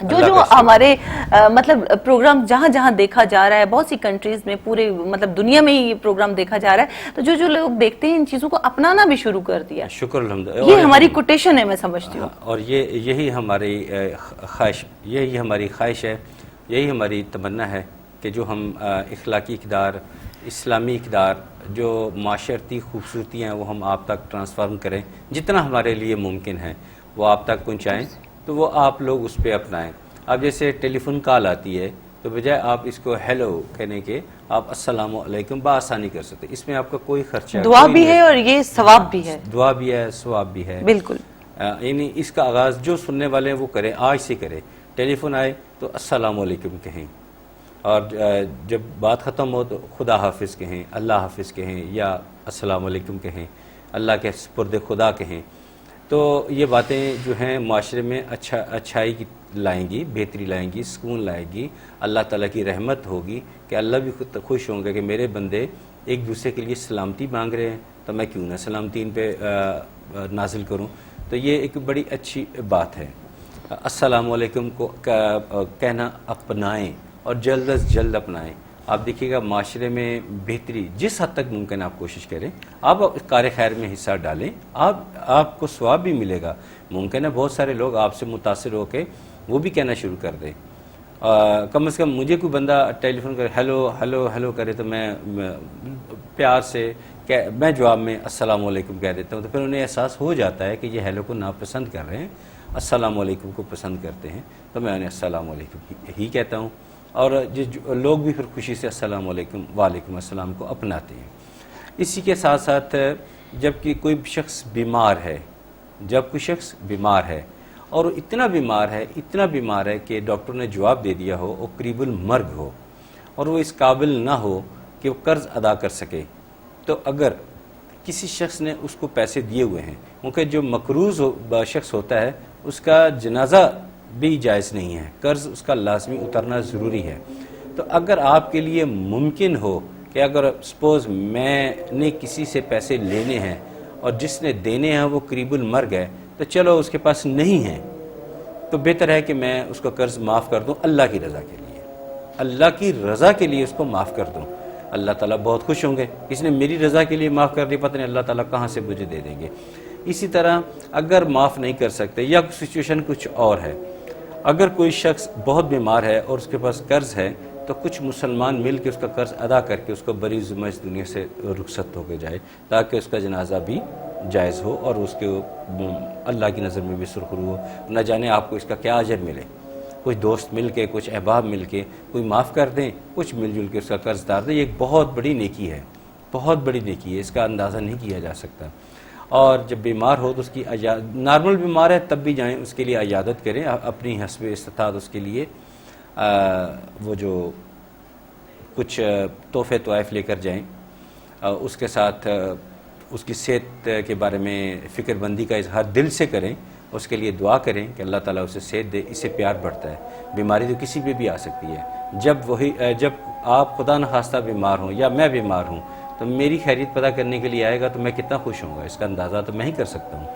جو جو ہمارے مطلب پروگرام جہاں جہاں دیکھا جا رہا ہے، بہت سی کنٹریز میں، پورے مطلب دنیا میں ہی یہ پروگرام دیکھا جا رہا ہے، تو جو جو لوگ دیکھتے ہیں ان چیزوں کو اپنانا بھی شروع کر دیا. شکر الحمدللہ. یہ ہماری کوٹیشن ہے، میں سمجھتی ہوں. اور یہی ہماری خواہش ہے، یہی ہماری تمنا ہے کہ جو ہم اخلاقی اقدار، اسلامی اقدار، جو معاشرتی خوبصورتیاں ہیں وہ ہم آپ تک ٹرانسفارم کریں، جتنا ہمارے لیے ممکن ہے وہ آپ تک پہنچائیں، تو وہ آپ لوگ اس پہ اپنائیں. اب جیسے ٹیلی فون کال آتی ہے تو بجائے آپ اس کو ہیلو کہنے کے آپ السلام علیکم بآسانی کر سکتے. اس میں آپ کا کوئی خرچہ، دعا بھی ہے اور یہ ثواب بھی ہے. دعا بھی ہے، ثواب بھی ہے. بالکل. یعنی اس کا آغاز جو سننے والے ہیں وہ کریں، آج سے کریں. ٹیلی فون آئے تو السلام علیکم کہیں، اور جب بات ختم ہو تو خدا حافظ کہیں، اللہ حافظ کہیں، یا السلام علیکم کہیں، اللہ کے سپرد خدا کہیں. تو یہ باتیں جو ہیں معاشرے میں اچھائی کی لائیں گی، بہتری لائیں گی، سکون لائے گی. اللہ تعالیٰ کی رحمت ہوگی کہ اللہ بھی خود خوش ہوں گے کہ میرے بندے ایک دوسرے کے لیے سلامتی مانگ رہے ہیں، تو میں کیوں نہ سلامتی ان پہ نازل کروں. تو یہ ایک بڑی اچھی بات ہے. السلام علیکم کو کہنا اپنائیں اور جلد از جلد اپنائیں. آپ دیکھیے گا معاشرے میں بہتری جس حد تک ممکن آپ کوشش کریں، آپ کار خیر میں حصہ ڈالیں، آپ کو ثواب بھی ملے گا. ممکن ہے بہت سارے لوگ آپ سے متاثر ہو کے وہ بھی کہنا شروع کر دیں. کم از کم مجھے کوئی بندہ ٹیلی فون کرے، ہیلو ہیلو ہیلو کرے، تو میں پیار سے میں جواب میں السلام علیکم کہہ دیتا ہوں. تو پھر انہیں احساس ہو جاتا ہے کہ یہ ہیلو کو ناپسند کر رہے ہیں، السلام علیکم کو پسند کرتے ہیں، تو میں انہیں السلام علیکم ہی کہتا ہوں. اور لوگ بھی پھر خوشی سے السلام علیکم وعلیکم السلام کو اپناتے ہیں. اسی کے ساتھ ساتھ جب کہ کوئی شخص بیمار ہے اور وہ اتنا بیمار ہے کہ ڈاکٹر نے جواب دے دیا ہو، وہ قریب المرگ ہو اور وہ اس قابل نہ ہو کہ وہ قرض ادا کر سکے، تو اگر کسی شخص نے اس کو پیسے دیے ہوئے ہیں، کیونکہ جو مقروض شخص ہوتا ہے اس کا جنازہ بھی جائز نہیں ہے، قرض اس کا لازمی اترنا ضروری ہے. تو اگر آپ کے لیے ممکن ہو کہ اگر سپوز میں نے کسی سے پیسے لینے ہیں اور جس نے دینے ہیں وہ قریب المرگ ہے، تو چلو اس کے پاس نہیں ہے، تو بہتر ہے کہ میں اس کو قرض معاف کر دوں اللہ کی رضا کے لیے اس کو معاف کر دوں. اللہ تعالیٰ بہت خوش ہوں گے. اس نے میری رضا کے لیے معاف کر دی، پتہ نہیں اللہ تعالیٰ کہاں سے مجھے دے دیں گے. اسی طرح اگر معاف نہیں کر سکتے یا سچویشن کچھ اور ہے، اگر کوئی شخص بہت بیمار ہے اور اس کے پاس قرض ہے، تو کچھ مسلمان مل کے اس کا قرض ادا کر کے اس کو بری ذمہ اس دنیا سے رخصت ہو کے جائے، تاکہ اس کا جنازہ بھی جائز ہو اور اس کے اللہ کی نظر میں بھی سرخرو ہو. نہ جانے آپ کو اس کا کیا اجر ملے. کچھ دوست مل کے، کچھ احباب مل کے کوئی معاف کر دیں، کچھ مل جل کے اس کا قرض اتار دیں. یہ ایک بہت بڑی نیکی ہے، اس کا اندازہ نہیں کیا جا سکتا. اور جب بیمار ہو تو اس کی نارمل بیمار ہے تب بھی جائیں، اس کے لیے عیادت کریں اپنی حسب استطاعت. اس کے لیے وہ جو کچھ تحفے طوائف لے کر جائیں، اس کے ساتھ اس کی صحت کے بارے میں فکر بندی کا اظہار دل سے کریں، اس کے لیے دعا کریں کہ اللہ تعالیٰ اسے صحت دے. اس سے پیار بڑھتا ہے. بیماری تو کسی پہ بھی آ سکتی ہے. جب آپ خدا نخواستہ بیمار ہوں یا میں بیمار ہوں تو میری خیریت پتہ کرنے کے لیے آئے گا تو میں کتنا خوش ہوں گا، اس کا اندازہ تو میں ہی کر سکتا ہوں.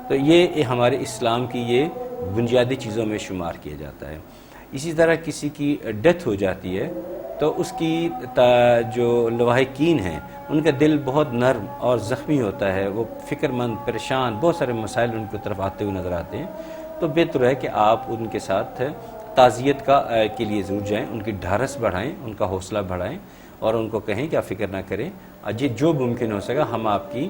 تو یہ ہمارے اسلام کی یہ بنیادی چیزوں میں شمار کیا جاتا ہے. اسی طرح کسی کی ڈیتھ ہو جاتی ہے تو اس کی جو لواحقین ہیں ان کا دل بہت نرم اور زخمی ہوتا ہے، وہ فکر مند، پریشان، بہت سارے مسائل ان کی طرف آتے ہوئے نظر آتے ہیں. تو بہتر ہے کہ آپ ان کے ساتھ تعزیت کے لیے ضرور جائیں، ان کی ڈھارس بڑھائیں، ان کا حوصلہ بڑھائیں اور ان کو کہیں کہ آپ فکر نہ کریں، جو ممکن ہو سکا ہم آپ کی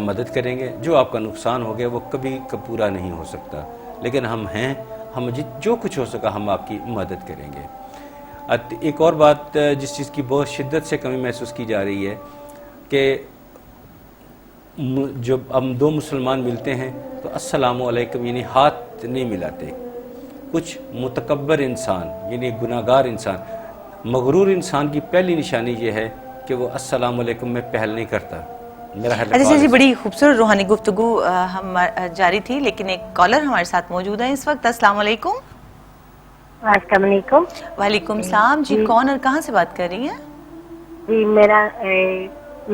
مدد کریں گے. جو آپ کا نقصان ہو گیا وہ کبھی پورا نہیں ہو سکتا، لیکن ہم ہیں، ہم جو کچھ ہو سکا ہم آپ کی مدد کریں گے. ایک اور بات جس چیز کی بہت شدت سے کمی محسوس کی جا رہی ہے کہ جب ہم دو مسلمان ملتے ہیں تو السلام علیکم یعنی ہاتھ نہیں ملاتے. کچھ متکبر انسان یعنی گناہگار انسان، مغرور انسان کی پہلی نشانی یہ ہے کہ وہ السلام علیکم میں پہل نہیں کرتا. اچھا جی، بڑی خوبصورت روحانی گفتگو ہم جاری تھی، لیکن ایک کالر ہمارے ساتھ موجود ہے اس وقت. السلام علیکم. السلام علیکم. وعلیکم السلام. جی کون اور کہاں سے بات کر رہی ہیں؟ جی میں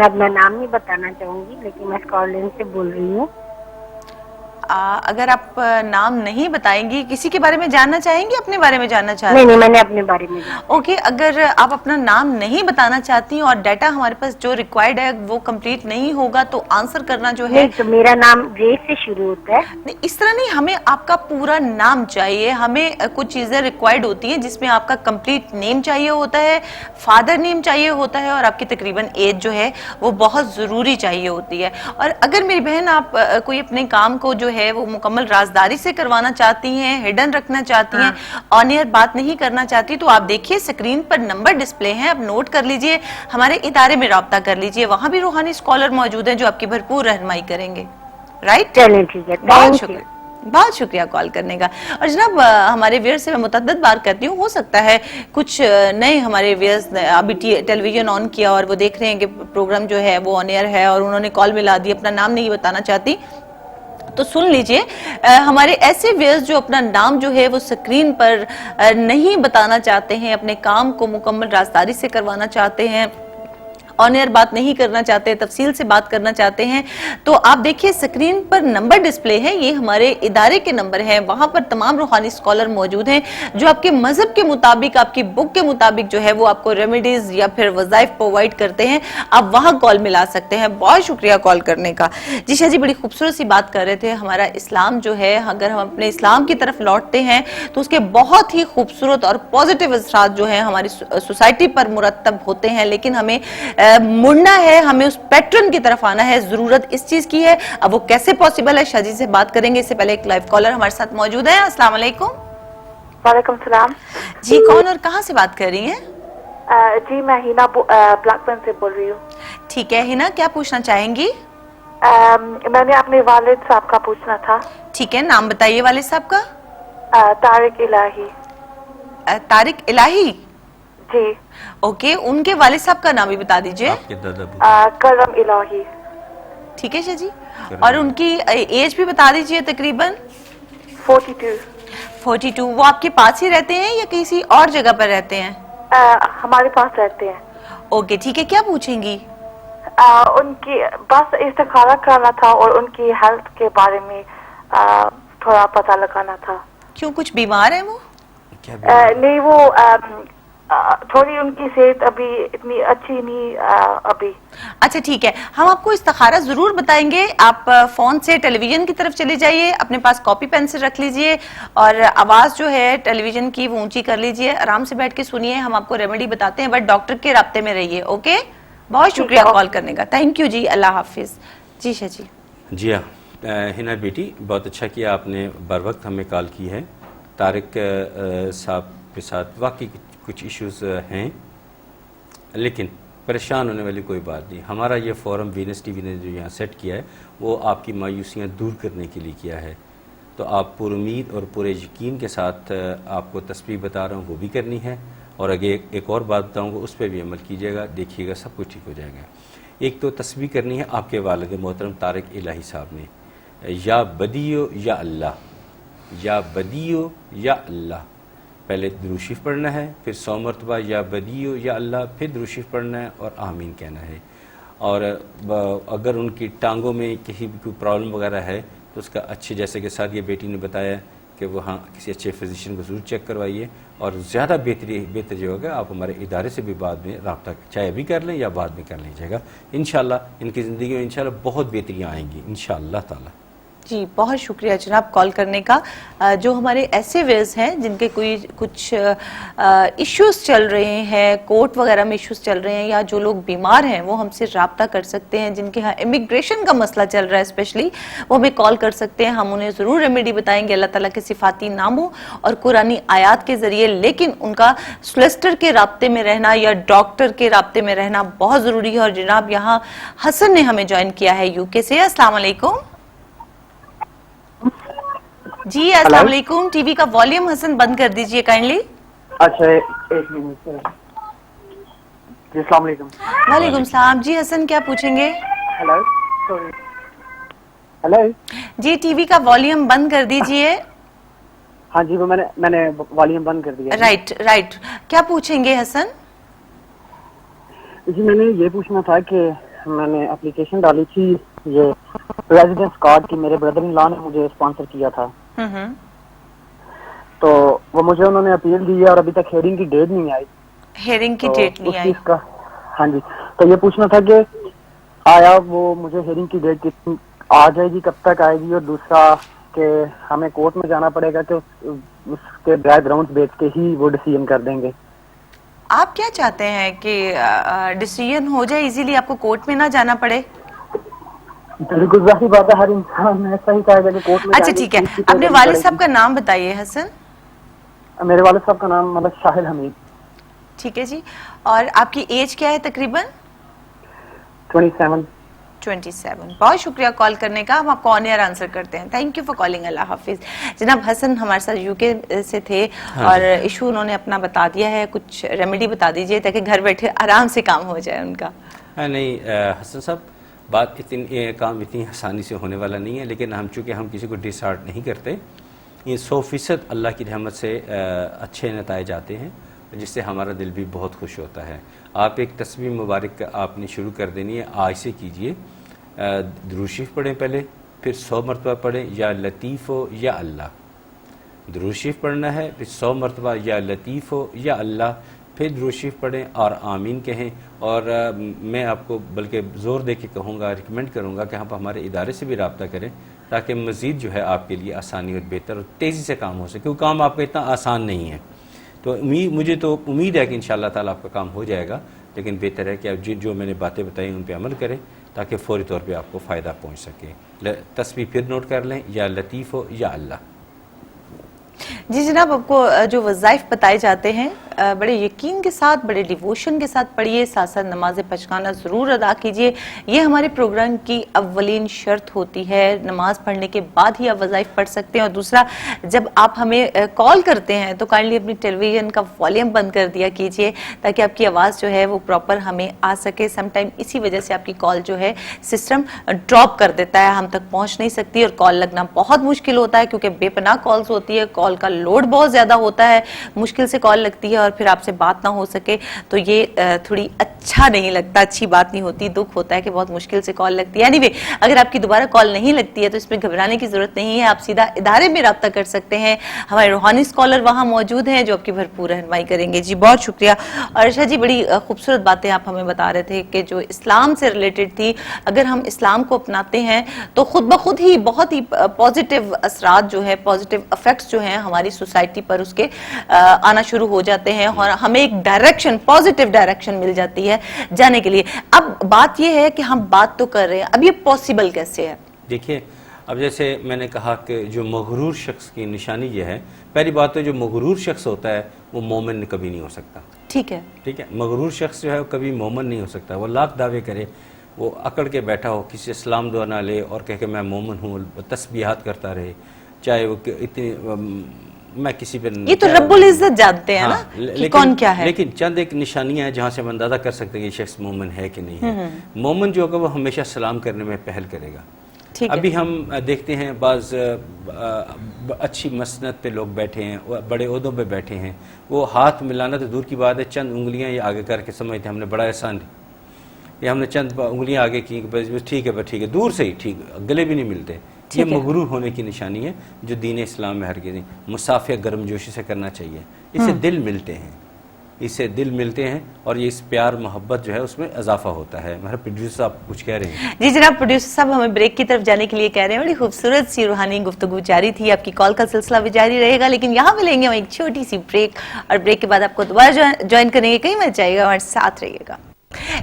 اپنا نام نہیں بتانا چاہوں گی، لیکن میں اسکاٹ لینڈ سے بول رہی ہوں. اگر آپ نام نہیں بتائیں گی، کسی کے بارے میں جاننا چاہیں گی، اپنے بارے میں جاننا چاہ رہی نہیں ہیں؟ نہیں میں نے اپنے بارے میں جانا۔ اوکے، اگر آپ اپنا نام نہیں بتانا چاہتی ہیں اور ڈیٹا ہمارے پاس جو ریکوائرڈ ہے وہ کمپلیٹ نہیں ہوگا تو آنسر کرنا جو ہے نہیں تو میرا نام جے سے شروع ہوتا ہے۔ نہیں، اس طرح نہیں، ہمیں آپ کا پورا نام چاہیے، ہمیں کچھ چیزیں ریکوائرڈ ہوتی ہیں جس میں آپ کا کمپلیٹ نیم چاہیے ہوتا ہے، فادر نیم چاہیے ہوتا ہے، اور آپ کی تقریباً ایج جو ہے وہ بہت ضروری چاہیے ہوتی ہے۔ اور اگر میری بہن آپ کوئی اپنے کام کو جو ہے وہ مکمل رازداری سے کروانا چاہتی ہیں، ہڈن رکھنا چاہتی ہیں، آن ایئر بات نہیں کرنا چاہتی، تو آپ دیکھیے اسکرین پر نمبر ڈسپلے ہیں، آپ نوٹ کر لیجئے، ہمارے ادارے میں رابطہ کر لیجئے، وہاں بھی روحانی اسکالر موجود ہیں جو آپ کی بھرپور رہنمائی کریں گے۔ رائٹ؟ چلیں ٹھیک ہے، بہت تھینک یو۔ شکریہ، بہت شکریہ کال کرنے کا۔ اور جناب ہمارے ویئر سے میں متعدد بار کرتی ہوں، ہو سکتا ہے کچھ نئے ہمارے ویئرز ابھی ٹیلی ویژن آن کیا اور وہ دیکھ رہے ہیں کہ پروگرام جو ہے وہ آن ایئر ہے اور انہوں نے کال ملا دی، اپنا نام نہیں بتانا چاہتی، تو سن لیجئے، ہمارے ایسے ویئرز جو اپنا نام جو ہے وہ سکرین پر نہیں بتانا چاہتے ہیں، اپنے کام کو مکمل رازداری سے کروانا چاہتے ہیں، آن ایئر بات نہیں کرنا چاہتے، تفصیل سے بات کرنا چاہتے ہیں، تو آپ دیکھیے سکرین پر نمبر ڈسپلے ہے، یہ ہمارے ادارے کے نمبر ہیں، وہاں پر تمام روحانی اسکالر موجود ہیں جو آپ کے مذہب کے مطابق، آپ کی بک کے مطابق جو ہے وہ آپ کو ریمیڈیز یا پھر وظائف پرووائڈ کرتے ہیں، آپ وہاں کال ملا سکتے ہیں۔ بہت شکریہ کال کرنے کا۔ جی شاہ جی، بڑی خوبصورت سی بات کر رہے تھے، ہمارا اسلام جو ہے، اگر ہم اپنے اسلام کی طرف لوٹتے ہیں تو اس کے بہت ہی خوبصورت اور پازیٹیو اثرات جو ہیں ہماری سوسائٹی پر مرتب ہوتے ہیں، لیکن ہمیں مڑنا ہے، ہمیں اس پیٹرن کی طرف آنا ہے، ضرورت اس چیز کی ہے۔ اب وہ کیسے پاسبل ہے، شاہ جی سے بات کریں گے، اس سے پہلے ایک لائیو کالر ہمارے ساتھ موجود ہے۔ السلام علیکم۔ وعلیکم السلام۔ جی، کون اور کہاں سے بات کر رہی ہیں؟ جی میں ہینا بلیک بن سے بول رہی ہوں۔ ٹھیک ہے ہینا، کیا پوچھنا چاہیں گی؟ میں نے اپنے والد صاحب کا پوچھنا تھا۔ ٹھیک ہے، نام بتائیے والد صاحب کا۔ طارق الہی۔ طارق الہی؟ جی۔ اوکے، ان کے والد صاحب کا نام بھی بتا دیجئے۔ آپ کے دادا کرم الہی۔ ٹھیک ہے شاہ جی، اور ان کی ایج بھی بتا دیجئے تقریباً۔ 42۔ 42۔ وہ آپ کے پاس ہی رہتے ہیں یا کسی اور جگہ پر رہتے ہیں؟ ہمارے پاس رہتے ہیں۔ اوکے ٹھیک ہے، کیا پوچھیں گی؟ ان کی بس استخارہ کرنا تھا اور ان کی ہیلتھ کے بارے میں تھوڑا پتہ لگانا تھا۔ کیوں، کچھ بیمار ہیں وہ؟ نہیں، وہ تھوڑی ان کی صحت ابھی اتنی اچھی نہیں ابھی۔ اچھا ٹھیک ہے، ہم آپ کو استخارہ ضرور بتائیں گے۔ آپ فون سے ٹیلی ویژن کی طرف چلے جائیے، اپنے پاس کاپی پینسل رکھ لیجئے اور آواز جو ہے ٹیلی ویژن کی وہ اونچی کر لیجئے، آرام سے بیٹھ کے سنیے، ہم آپ کو ریمیڈی بتاتے ہیں، بٹ ڈاکٹر کے رابطے میں رہیے۔ اوکے، بہت شکریہ کال کرنے کا، تھینک یو جی، اللہ حافظ۔ جی شاہ جی۔ جی ہاں ہنا بیٹی، بہت اچھا کیا آپ نے بر وقت ہمیں کال کی ہے۔ طارق صاحب کے ساتھ واقعی کچھ ایشوز ہیں، لیکن پریشان ہونے والی کوئی بات نہیں۔ ہمارا یہ فورم وینس ٹی وی نے جو یہاں سیٹ کیا ہے وہ آپ کی مایوسیاں دور کرنے کے لیے کیا ہے، تو آپ پر امید اور پورے یقین کے ساتھ آپ کو تسبیح بتا رہا ہوں وہ بھی کرنی ہے، اور اگر ایک اور بات بتاؤں گا اس پہ بھی عمل کیجیے گا، دیکھیے گا سب کچھ ٹھیک ہو جائے گا۔ ایک تو تسبیح کرنی ہے آپ کے والد محترم طارق الہی صاحب نے، یا بدیو یا اللہ، یا بدیو یا اللہ، پہلے درود شریف پڑھنا ہے، پھر 100 مرتبہ یا بدیو یا اللہ، پھر درود شریف پڑھنا ہے اور آمین کہنا ہے۔ اور اگر ان کی ٹانگوں میں کہیں بھی کوئی پرابلم وغیرہ ہے تو اس کا اچھے، جیسے کہ ساتھ یہ بیٹی نے بتایا کہ وہ ہاں کسی اچھے فزیشین کو ضرور چیک کروائیے، اور زیادہ بہتر جو ہوگا آپ ہمارے ادارے سے بھی بعد میں رابطہ چاہے ابھی کر لیں یا بعد میں کر لیجیے گا، انشاءاللہ ان کی زندگی میں انشاءاللہ بہت بہتریاں آئیں گی انشاءاللہ تعالی۔ جی بہت شکریہ جناب کال کرنے کا۔ جو ہمارے ایسے ویئرز ہیں جن کے کچھ ایشوز چل رہے ہیں، کورٹ وغیرہ میں ایشوز چل رہے ہیں، یا جو لوگ بیمار ہیں وہ ہم سے رابطہ کر سکتے ہیں، جن کے ہاں امیگریشن کا مسئلہ چل رہا ہے اسپیشلی، وہ ہمیں کال کر سکتے ہیں، ہم انہیں ضرور ریمیڈی بتائیں گے اللہ تعالیٰ کے صفاتی ناموں اور قرآنی آیات کے ذریعے، لیکن ان کا سولیسٹر کے رابطے میں رہنا یا ڈاکٹر کے رابطے میں رہنا بہت ضروری ہے۔ اور جناب یہاں حسن نے ہمیں جوائن کیا ہے UK سے۔ السلام علیکم۔ جی السلام علیکم، ٹی وی کا والیوم حسن بند کر دیجئے کائنڈلی۔ اچھا ایک منٹ، جی السلام علیکم۔ وعلیکم السلام۔ جی حسن کیا پوچھیں گے؟ ہیلو سوری، ہیلو جی ٹی وی کا والیوم بند کر دیجئے۔ ہاں جی وہ میں نے والیوم بند کر دیا۔ رائٹ، کیا پوچھیں گے حسن؟ جی میں نے یہ پوچھنا تھا کہ میں نے اپلیکیشن ڈالی تھی یہ ریزیڈنس کارڈ کی میرے بردر ان لا نے مجھے اسپانسر کیا تھا. تو وہ مجھے انہوں نے اپیل دی ہے اور ابھی تک ہیئرنگ کی ڈیٹ نہیں آئی. ہیئرنگ کی ڈیٹ نہیں آئی. ہاں جی, تو یہ پوچھنا تھا کہ آیا وہ مجھے ہیئرنگ کی ڈیٹ آ جائے گی, کب تک آئے گی, اور دوسرا کہ ہمیں کورٹ میں جانا پڑے گا کہ اس کے بیک گراؤنڈ دیکھ کے ہی وہ ڈیسیژن کر دیں گے. آپ کیا چاہتے ہیں کہ ڈیسیژن ہو جائے ایزیلی, آپ کو کورٹ میں نہ جانا پڑے؟ بالکل ظاہر بات ہے, ہر انسان ایسا ہی چاہے گا کہ کورٹ میں. اچھا ٹھیک ہے, اپنے والد صاحب کا نام بتائیے حسن. میرے والد صاحب کا نام مطلب شاہد حمید. ٹھیک ہے جی, اور آپ کی ایج کیا ہے تقریباً؟ 27. بہت شکریہ کال کرنے کا, ہم آپ کو آن ایئر آنسر کرتے ہیں. Thank you for calling. اللہ حافظ. جناب حسن ہمارے ساتھ یو کے سے تھے اور ایشو انہوں نے اپنا بتا دیا ہے, کچھ ریمیڈی بتا دیجئے تاکہ گھر بیٹھے آرام سے کام ہو جائے ان کا. نہیں حسن صاحب, بات کام اتنی آسانی سے ہونے والا نہیں ہے, لیکن ہم چونکہ ہم کسی کو ڈس ہارٹ نہیں کرتے, یہ 100% اللہ کی رحمت سے اچھے نتائج آتے ہیں جس سے ہمارا دل بھی بہت خوش ہوتا ہے. آپ ایک تسبیح مبارک آپ نے شروع کر دینی ہے, آج سے کیجئے. درود شریف پڑھیں پہلے, پھر 100 مرتبہ پڑھیں یا لطیف ہو یا اللہ. درود شریف پڑھنا ہے, پھر 100 مرتبہ یا لطیف ہو یا اللہ, پھر درود شریف پڑھیں اور آمین کہیں. اور میں آپ کو بلکہ زور دے کے کہوں گا, ریکمینڈ کروں گا کہ آپ ہمارے ادارے سے بھی رابطہ کریں تاکہ مزید جو ہے آپ کے لیے آسانی اور بہتر اور تیزی سے کام ہو سکے, کیونکہ کام آپ کا اتنا آسان نہیں ہے. تو مجھے تو امید ہے کہ انشاءاللہ تعالیٰ آپ کا کام ہو جائے گا, لیکن بہتر ہے کہ آپ جو میں نے باتیں بتائی ان پہ عمل کریں تاکہ فوری طور پہ آپ کو فائدہ پہنچ سکے. تسبیح پھر نوٹ کر لیں, یا لطیف ہو یا اللہ. جی جناب, آپ کو جو وظائف بتائے جاتے ہیں بڑے یقین کے ساتھ, بڑے ڈیووشن کے ساتھ پڑھیے, ساتھ ساتھ نماز پچھانا ضرور ادا کیجئے. یہ ہمارے پروگرام کی اولین شرط ہوتی ہے, نماز پڑھنے کے بعد ہی آپ وظائف پڑھ سکتے ہیں. اور دوسرا, جب آپ ہمیں کال کرتے ہیں تو کائنڈلی اپنی ٹیلی ویژن کا والیوم بند کر دیا کیجئے تاکہ آپ کی آواز جو ہے وہ پراپر ہمیں آ سکے. سم ٹائم اسی وجہ سے آپ کی کال جو ہے سسٹم ڈراپ کر دیتا ہے, ہم تک پہنچ نہیں سکتی اور کال لگنا بہت مشکل ہوتا ہے کیونکہ بے پناہ کالز ہوتی ہے, کال کا لوڈ بہت زیادہ ہوتا ہے, مشکل سے کال لگتی ہے اور پھر آپ سے بات نہ ہو سکے تو یہ تھوڑی اچھا نہیں لگتا, اچھی بات نہیں ہوتی, دکھ ہوتا ہے کہ بہت مشکل سے کال لگتی ہے. اینی وے, اگر آپ کی دوبارہ کال نہیں لگتی ہے تو اس میں گھبرانے کی ضرورت نہیں ہے, آپ سیدھا ادارے میں رابطہ کر سکتے ہیں. ہمارے روحانی اسکالر وہاں موجود ہیں جو آپ کی بھرپور رہنمائی کریں گے. جی بہت شکریہ. اور عائشہ جی, بڑی خوبصورت باتیں آپ ہمیں بتا رہے تھے کہ جو اسلام سے ریلیٹڈ تھی. اگر ہم اسلام کو اپناتے ہیں تو خود بخود ہی بہت ہی پازیٹیو اثرات جو ہے, پازیٹیو افیکٹس جو ہیں ہماری سوسائٹی پر اس کے آنا شروع ہو جاتے ہیں اور ہمیں ایک ڈائریکشن, پازیٹیو ڈائریکشن مل جاتی ہے جانے کے لیے. اب بات یہ ہے کہ ہم بات تو کر رہے ہیں, اب یہ پاسبل کیسے ہے؟ دیکھیے, اب جیسے میں نے کہا کہ جو مغرور شخص کی نشانی یہ ہے, پہلی بات تو جو مغرور شخص ہوتا ہے وہ مومن کبھی نہیں ہو سکتا. ٹھیک ہے, مغرور شخص جو ہے وہ کبھی مومن نہیں ہو سکتا. وہ لاکھ دعوے کرے, وہ اکڑ کے بیٹھا ہو, کسی اسلام دعا نہ لے اور کہہ کہ میں مومن ہوں, تسبیحات کرتا رہے, چاہے وہ اتنی میں کسی پہ, یہ تو رب العزت جانتے ہیں نا کہ کون کیا ہے, لیکن چند ایک نشانیاں ہیں جہاں سے ہم اندازہ کر سکتے ہیں کہ یہ شخص مومن ہے کہ نہیں ہے. مومن جو ہوگا وہ ہمیشہ سلام کرنے میں پہل کرے گا. ابھی ہم دیکھتے ہیں بعض اچھی مسند پہ لوگ بیٹھے ہیں, بڑے عہدوں پہ بیٹھے ہیں, وہ ہاتھ ملانا تو دور کی بات ہے, چند انگلیاں یہ آگے کر کے سمجھتے ہیں ہم نے بڑا احسان, یہ ہم نے چند انگلیاں آگے کی, ٹھیک ہے بس ٹھیک ہے, دور سے ہی ٹھیک, گلے بھی نہیں ملتے. یہ مغرور ہونے کی نشانی ہے جو دین اسلام میں ہرگز نہیں. مصافحہ گرم جوشی سے کرنا چاہیے, اسے دل ملتے ہیں, اسے دل ملتے ہیں اور یہ اس پیار محبت جو ہے اس میں اضافہ ہوتا ہے. ہمارے پروڈیوسر صاحب کچھ کہہ رہے ہیں. جی جناب, پروڈیوسر صاحب ہمیں بریک کی طرف جانے کے لیے کہہ رہے ہیں. بڑی خوبصورت سی روحانی گفتگو جاری تھی, آپ کی کال کا سلسلہ بھی جاری رہے گا, لیکن یہاں ملیں گے ہم ایک چھوٹی سی بریک, اور بریک کے بعد آپ کو دوبارہ جوائن کریں گے. کہیں مت جائیے گا, ہمارے ساتھ رہیے گا.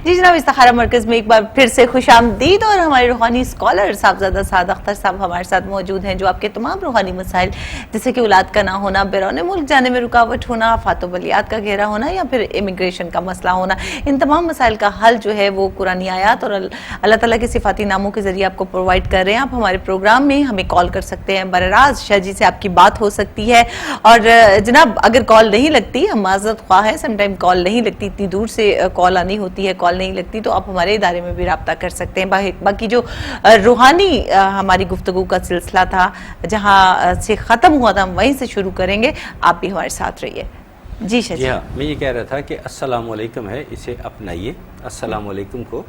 جی جناب, استخارہ مرکز میں ایک بار پھر سے خوش آمدید, اور ہمارے روحانی اسکالر صاحبزادہ سعد اختر صاحب ہمارے ساتھ موجود ہیں جو آپ کے تمام روحانی مسائل جیسے کہ اولاد کا نہ ہونا, بیرون ملک جانے میں رکاوٹ ہونا, آفات و بلیات کا گھیرا ہونا, یا پھر امیگریشن کا مسئلہ ہونا, ان تمام مسائل کا حل جو ہے وہ قرآنی آیات اور اللہ تعالیٰ کے صفاتی ناموں کے ذریعے آپ کو پرووائڈ کر رہے ہیں. آپ ہمارے پروگرام میں ہمیں کال کر سکتے ہیں, براہ راست شاہ جی سے آپ کی بات ہو سکتی ہے. اور جناب, اگر کال نہیں لگتی, ہم معذرت خواہ ہیں, سم ٹائم کال نہیں لگتی, اتنی دور سے کال آنی ہوتی ہے, کال نہیں لگتی, تو آپ ہمارے ادارے میں بھی رابطہ کر سکتے ہیں. باقی جو روحانی ہماری گفتگو کا سلسلہ تھا, جہاں سے ختم ہوا تھا ہم وہیں سے شروع کریں گے. آپ بھی ہمارے ساتھ رہیے. جی شجی، جی ہاں، میں یہ کہہ رہا تھا کہ السلام علیکم ہے، اسے اپنائیے السلام علیکم کو.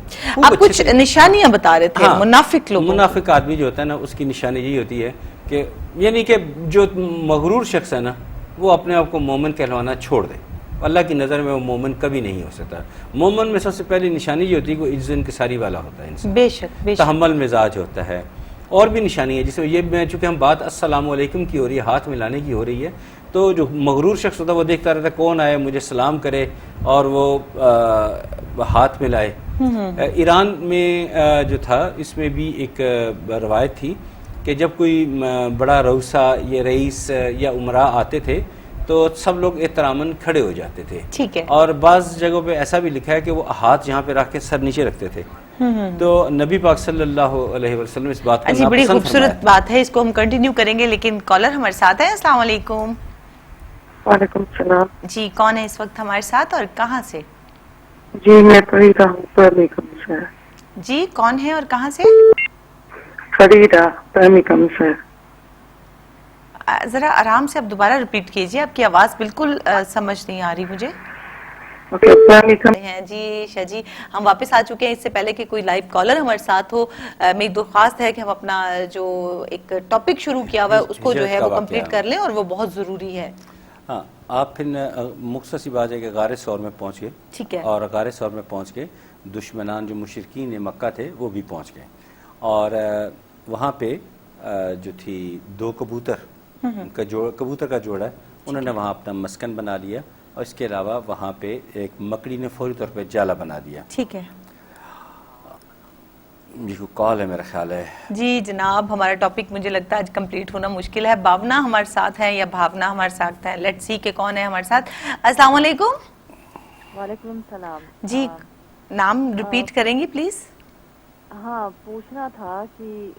آپ کچھ نشانیاں بتا رہے تھے منافق لوگوں. منافق آدمی جو ہوتا ہے نا، اس کی نشانی یہی ہوتی ہے کہ یعنی کہ جو مغرور شخص ہے نا، وہ اپنے آپ کو مومن کہلوانا چھوڑ دے. اللہ کی نظر میں وہ مومن کبھی نہیں ہو سکتا. مومن میں سب سے پہلی نشانی یہ ہوتی ہے کہ وہ عزت انکساری والا ہوتا ہے انسان، بے شک بے شک. تحمل مزاج ہوتا ہے. اور بھی نشانی ہے جس میں یہ چونکہ ہم بات السلام علیکم کی ہو رہی ہے، ہاتھ ملانے کی ہو رہی ہے، تو جو مغرور شخص ہوتا ہے وہ دیکھتا رہتا ہے کون آئے مجھے سلام کرے اور وہ ہاتھ ملائے. ایران میں جو تھا اس میں بھی ایک روایت تھی کہ جب کوئی بڑا روسا یا رئیس یا عمرہ آتے تھے تو سب لوگ احتراماً کھڑے ہو جاتے تھے. ٹھیک ہے. اور بعض جگہوں پہ ایسا بھی لکھا ہے کہ وہ ہاتھ یہاں پہ رکھ کے سر نیچے رکھتے تھے. تو نبی پاک صلی اللہ علیہ وسلم اس بات کو جی بڑی ناپسند خوبصورت بات ہے، اس کو ہم کنٹینیو کریں گے، لیکن کالر ہمارے ساتھ ہے. السلام علیکم. وعلیکم السلام. جی کون ہے اس وقت ہمارے ساتھ اور کہاں سے؟ جی میں فریدہ ہوں برمنگھم سے. جی کون ہے اور کہاں سے؟ فریدہ برمنگھم سے. ذرا آرام سے آپ دوبارہ ریپیٹ کیجئے، آپ کی آواز بالکل سمجھ نہیں آ رہی مجھے. جی شجی ہم واپس آ چکے ہیں. اس سے پہلے کہ کوئی لائیو کالر ہمارے ساتھ ہو، میری درخواست ہے کہ ہم اپنا جو ایک ٹاپک شروع کیا ہوا ہے اس کو جو ہے وہ کمپلیٹ کر لیں، اور وہ بہت ضروری ہے. ہاں آپ پھر مختصر سی بات ہے کہ غار ثور میں پہنچ گئے. ٹھیک ہے. اور غار ثور میں پہنچ کے دشمنان جو مشرکین مکہ تھے وہ بھی پہنچ گئے، اور وہاں پہ جو تھی دو کبوتر کا جوڑا ہے، انہوں نے وہاں اپنا مسکن بنا لیا، اور اس کے علاوہ وہاں پہ ایک مکڑی نے فوری طور پہ جالا بنا دیا. ٹھیک ہے. جی کو کال ہے میرا خیال ہے. جی جناب ہمارا ٹاپک مجھے لگتا ہے آج کمپلیٹ ہونا مشکل ہے. بھاونا ہمارے ساتھ ہے یا بھاونا ہمارے ساتھ ہے؟ لیٹس سی کہ کون ہے ہمارے ساتھ. السلام علیکم. وعلیکم السلام. جی نام ریپیٹ کریں گی پلیز؟ ہاں پوچھنا تھا کہ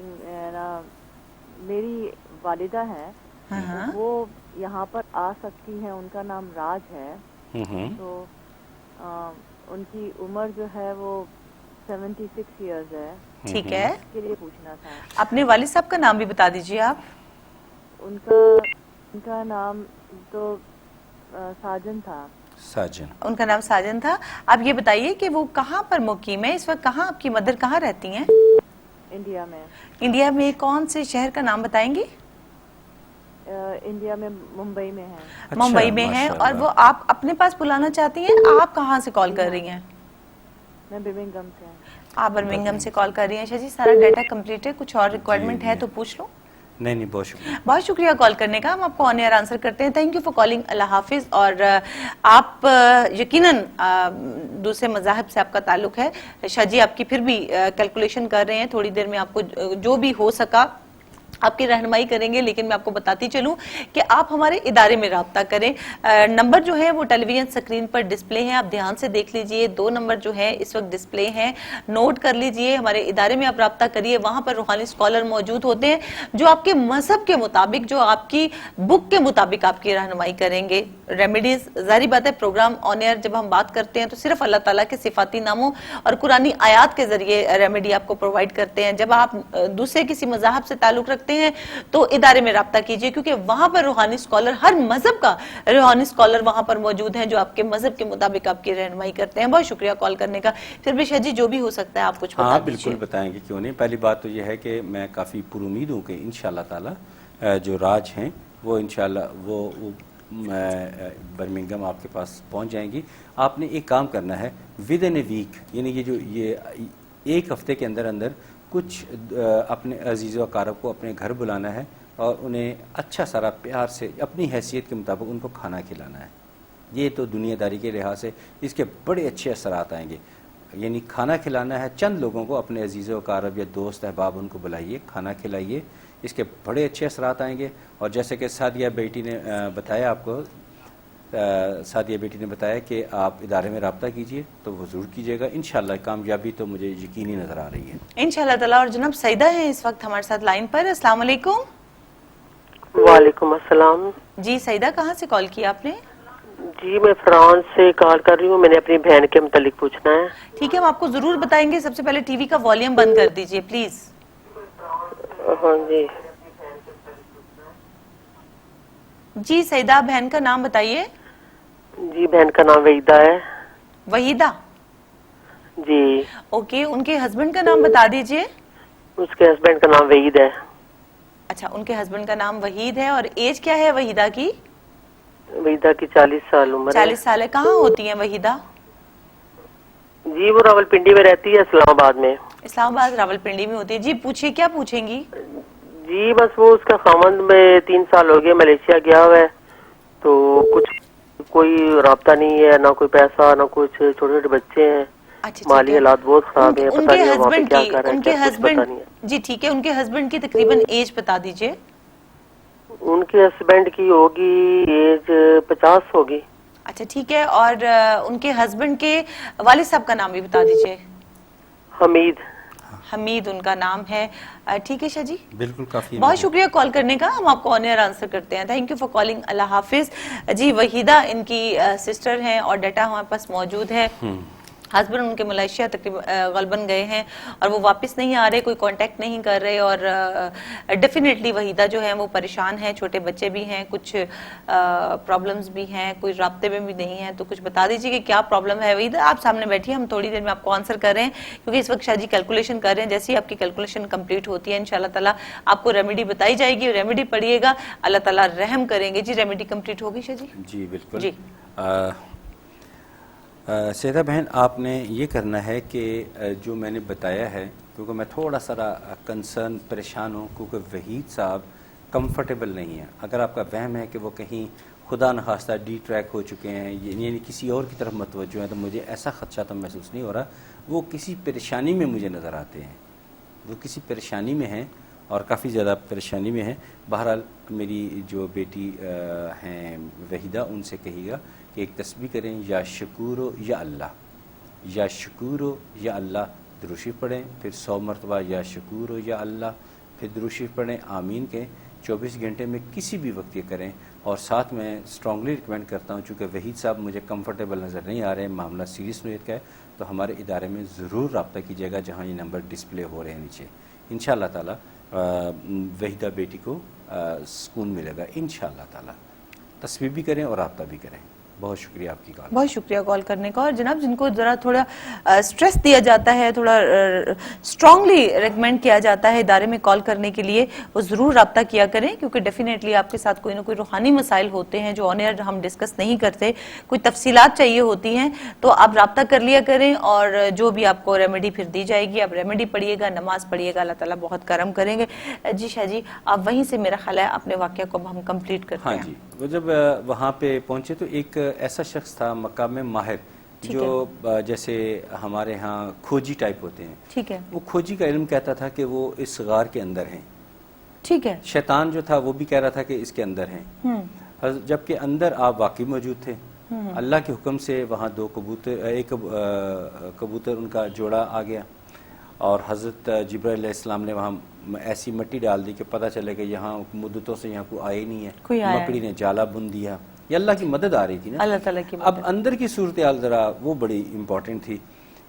میری والدہ ہیں، وہ یہاں پر آ سکتی ہیں، ان کا نام راج ہے، تو ان کی عمر جو ہے وہ 76 ایئرز ہے. ٹھیک ہے. اس کے لیے پوچھنا تھا. اپنے والد صاحب کا نام بھی بتا دیجیے آپ. ان کا نام تو ساجن تھا. ساجن. ان کا نام ساجن تھا. آپ یہ بتائیے کہ وہ کہاں پر مقیم ہے اس وقت؟ کہاں آپ کی مدر کہاں رہتی ہیں؟ انڈیا میں. انڈیا میں کون سے شہر کا نام بتائیں گی؟ انڈیا میں ممبئی میں ہے. ممبئی میں ہے. اور وہ آپ اپنے پاس بلانا چاہتی ہیں؟ آپ کہاں سے کال کر رہی ہیں؟ میں برمنگھم سے. آپ برمنگھم سے کال کر رہی ہیں. شجی سارا ڈیٹا کمپلیٹ ہے، کچھ اور ریکوائرمنٹ ہے تو پوچھ لو. نہیں بہت شکریہ. بہت شکریہ کال کرنے کا. ہم آپ کو آن ایئر آنسر کرتے ہیں. Thank you for calling. اللہ حافظ. اور آپ یقیناً دوسرے مذاہب سے آپ کا تعلق ہے. شاجی آپ کی پھر بھی کیلکولیشن کر رہے ہیں، تھوڑی دیر میں آپ کو جو بھی ہو سکا آپ کی رہنمائی کریں گے، لیکن میں آپ کو بتاتی چلوں کہ آپ ہمارے ادارے میں رابطہ کریں. نمبر جو ہے وہ ٹیلی ویژن سکرین پر ڈسپلے ہیں، آپ دھیان سے دیکھ لیجئے. 2 نمبر جو ہے اس وقت ڈسپلے ہیں، نوٹ کر لیجئے. ہمارے ادارے میں آپ رابطہ کریے، وہاں پر روحانی اسکالر موجود ہوتے ہیں جو آپ کے مذہب کے مطابق، جو آپ کی بک کے مطابق آپ کی رہنمائی کریں گے. ریمیڈیز ظاہری بات ہے پروگرام آن ایئر جب ہم بات کرتے ہیں تو صرف اللہ تعالیٰ کے صفاتی ناموں اور قرآنی آیات کے ذریعے ریمیڈی آپ کو پرووائڈ کرتے ہیں. جب آپ دوسرے کسی مذہب سے تعلق رکھتے ہیں تو ادارے میں رابطہ کیجئے، کیونکہ وہاں پر روحانی اسکالر، ہر مذہب کا روحانی اسکالر وہاں پر موجود ہیں جو آپ کے مذہب کے مطابق آپ کی رہنمائی کرتے ہیں. بہت شکریہ کال کرنے کا. پھر بھی شاہ جی جو بھی ہو سکتا ہے آپ کچھ بتا دیجئے. بالکل بتائیں گے، کیوں نہیں. پہلی بات تو یہ ہے کہ میں کافی پر امید ہوں کہ انشاءاللہ تعالی جو راج ہیں وہ انشاءاللہ وہ برمنگھم آپ کے پاس پہنچ جائیں گی. آپ نے ایک کام کرنا ہے ود ان اے ویک، یعنی یہ ایک ہفتے کے اندر کچھ اپنے عزیز و اقارب کو اپنے گھر بلانا ہے اور انہیں اچھا سارا پیار سے اپنی حیثیت کے مطابق ان کو کھانا کھلانا ہے. یہ تو دنیا داری کے لحاظ سے اس کے بڑے اچھے اثرات آئیں گے. یعنی کھانا کھلانا ہے، چند لوگوں کو اپنے عزیز و اقارب یا دوست احباب ان کو بلائیے، کھانا کھلائیے، اس کے بڑے اچھے اثرات آئیں گے. اور جیسے کہ سعدیہ بیٹی نے بتایا آپ کو، سعدیہ بیٹی نے بتایا کہ آپ ادارے میں رابطہ کیجئے تو وہ ضرور کیجئے گا. انشاءاللہ کامیابی تو مجھے یقینی نظر آ رہی ہے انشاءاللہ تعالیٰ. اور جناب سعیدہ ہیں اس وقت ہمارے ساتھ لائن پر. السلام علیکم. وعلیکم السلام. جی سعیدہ کہاں سے کال کیا آپ نے؟ جی میں فرانس سے کال کر رہی ہوں. میں نے اپنی بہن کے متعلق پوچھنا ہے. ٹھیک ہے ہم آپ کو ضرور بتائیں گے. سب سے پہلے ٹی وی کا والیوم بند کر دیجئے پلیز. ہاں جی. جی سعیدہ بہن کا نام بتائیے. جی بہن کا نام وحیدہ ہے. وحیدہ. جی. اوکے, ان کے ہسبینڈ کا نام بتا دیجئے. اس کے ہسبینڈ کا نام وحید ہے. اچھا, ان کے ہسبینڈ کا نام وحید ہے. اور ایج کیا ہے وحیدہ کی؟ وحیدہ کی 40 سال عمر ہے. 40 سال ہے. کہاں ہوتی ہیں وحیدہ؟ جی وہ راول پنڈی میں رہتی ہے, اسلام آباد میں. اسلام آباد راول پنڈی میں ہوتی ہے. جی پوچھیے, کیا پوچھیں گی؟ جی بس وہ اس کا خاوند میں 3 سال ہو گئے ملیشیا گیا ہوا ہے, تو کچھ کوئی رابطہ نہیں ہے, نہ کوئی پیسہ نہ کچھ, چھوٹے چھوٹے بچے ہیں, مالی حالات بہت خراب ہیں, پتہ نہیں وہاں پہ کیا کر رہے ہیں, کچھ پتہ نہیں ہے. جی ٹھیک ہے, ان کے ہسبینڈ کی تقریباً ایج بتا دیجئے. ان کے ہسبینڈ کی ہوگی ایج 50 ہوگی. اچھا ٹھیک ہے, اور ان کے ہسبینڈ کے والد صاحب کا نام بھی بتا دیجئے. حمید. حمید ان کا نام ہے. ٹھیک ہے شاہ جی, بالکل کافی. بہت شکریہ کال کرنے کا, ہم آپ کو آن ایئر آنسر کرتے ہیں. Thank you for calling. اللہ حافظ. جی وحیدہ ان کی سسٹر ہیں اور ڈیٹا ہمارے پاس موجود ہے. ہسبینڈ ان کے ملیشیا تقریباً غالباً گئے ہیں اور وہ واپس نہیں آ رہے, کوئی کانٹیکٹ نہیں کر رہے, اور ڈیفینیٹلی وحیدہ جو ہیں وہ پریشان ہیں, چھوٹے بچے بھی ہیں, کچھ پرابلمز بھی ہیں, کوئی رابطے میں بھی نہیں ہیں. تو کچھ بتا دیجیے کہ کیا پرابلم ہے. وحیدہ آپ سامنے بیٹھیے, ہم تھوڑی دیر میں آپ کو آنسر کر رہے ہیں, کیونکہ اس وقت شاہ جی کیلکولیشن کر رہے ہیں. جیسے ہی آپ کی کیلکولیشن کمپلیٹ ہوتی ہے انشاءاللہ تعالیٰ آپ کو ریمیڈی بتائی جائے گی, ریمیڈی پڑھیے گا, اللہ تعالیٰ رحم کریں گے. جی ریمیڈی کمپلیٹ ہوگی شاہ جی؟ جی بالکل. جی سیدہ بہن, آپ نے یہ کرنا ہے کہ جو میں نے بتایا ہے, کیونکہ میں تھوڑا سا کنسرن پریشان ہوں, کیونکہ وحید صاحب کمفرٹیبل نہیں ہیں. اگر آپ کا وہم ہے کہ وہ کہیں خدا نخواستہ ڈی ٹریک ہو چکے ہیں, یعنی کسی اور کی طرف متوجہ ہیں, تو مجھے ایسا خدشہ تو محسوس نہیں ہو رہا. وہ کسی پریشانی میں مجھے نظر آتے ہیں, وہ کسی پریشانی میں ہیں اور کافی زیادہ پریشانی میں ہیں. بہرحال میری جو بیٹی ہیں وحیدہ, ان سے کہیے گا کہ ایک تسبیح کریں, یا شکورو یا اللہ, یا شکورو یا اللہ, درود شریف پڑھیں, پھر 100 مرتبہ یا شکورو یا اللہ, پھر درود شریف پڑھیں, آمین کہیں. 24 گھنٹے میں کسی بھی وقت یہ کریں. اور ساتھ میں اسٹرانگلی ریکمینڈ کرتا ہوں, چونکہ وحید صاحب مجھے کمفرٹیبل نظر نہیں آ رہے ہیں, معاملہ سیریس نوعیت کا ہے, تو ہمارے ادارے میں ضرور رابطہ کیجیے گا جہاں یہ نمبر ڈسپلے ہو رہے ہیں نیچے. انشاءاللہ تعالیٰ وحیدہ بیٹی کو سکون ملے گا انشاءاللہ تعالیٰ. تسبیح بھی کریں اور رابطہ بھی کریں. بہت شکریہ آپ کی کال. بہت شکریہ کال کرنے کا. اور جناب جن کو ذرا تھوڑا سٹریس دیا جاتا ہے, تھوڑا اسٹرانگلی ریکمینڈ کیا جاتا ہے ادارے میں کال کرنے کے لیے, وہ ضرور رابطہ کیا کریں, کیونکہ ڈیفینیٹلی آپ کے ساتھ کوئی نہ کوئی روحانی مسائل ہوتے ہیں جو آن ایئر ہم ڈسکس نہیں کرتے, کوئی تفصیلات چاہیے ہوتی ہیں, تو آپ رابطہ کر لیا کریں. اور جو بھی آپ کو ریمیڈی پھر دی جائے گی, آپ ریمیڈی پڑھیے گا, نماز پڑھیے گا, اللہ تعالیٰ بہت کرم کریں گے. جی شاہ جی, آپ وہیں سے میرا خیال ہے اپنے واقعہ کو ہم کمپلیٹ کرتے ہیں. ہاں جی, وہ جب وہاں پہ پہنچے تو ایک ایسا شخص تھا مکہ میں ماہر, جو جیسے ہمارے ہاں کھوجی ٹائپ ہوتے ہیں. ٹھیک ہے. وہ کھوجی کا علم کہتا تھا کہ وہ اس غار کے اندر ہیں. ٹھیک ہے. شیطان جو تھا وہ بھی کہہ رہا تھا کہ اس کے اندر ہیں, جبکہ اندر آپ واقعی موجود تھے. اللہ کے حکم سے وہاں 2 کبوتر, ایک کبوتر ان کا جوڑا آ گیا, اور حضرت جبرائیل علیہ السلام نے وہاں ایسی مٹی ڈال دی کہ پتہ چلے کہ یہاں مدتوں سے یہاں کوئی آئے نہیں ہے. مکڑی نے جالا بن دیا. یہ اللہ کی مدد آ رہی تھی نا, اللہ تعالیٰ کی مدد. اب اندر کی صورتحال ذرا وہ بڑی امپورٹنٹ تھی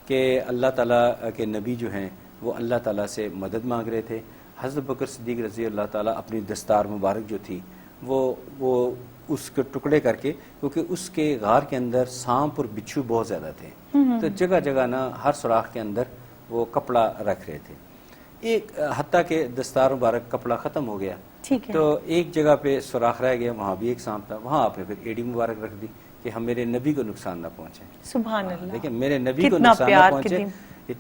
کہ اللہ تعالیٰ کے نبی جو ہیں وہ اللہ تعالیٰ سے مدد مانگ رہے تھے. حضرت بکر صدیق رضی اللہ تعالیٰ اپنی دستار مبارک جو تھی وہ اس کے ٹکڑے کر کے, کیونکہ اس کے غار کے اندر سانپ اور بچھو بہت زیادہ تھے, تو جگہ جگہ نا ہر سوراخ کے اندر وہ کپڑا رکھ رہے تھے. ایک حتیٰ کہ دستار مبارک کپڑا ختم ہو گیا, تو ایک جگہ پہ سوراخ رہ گیا, وہاں بھی ایک سانپ تھا, وہاں آپ نے پھر ایڑی مبارک رکھ دی کہ ہم میرے نبی کو نقصان نہ پہنچے. سبحان اللہ, دیکھیں میرے نبی کو نقصان نہ پہنچے,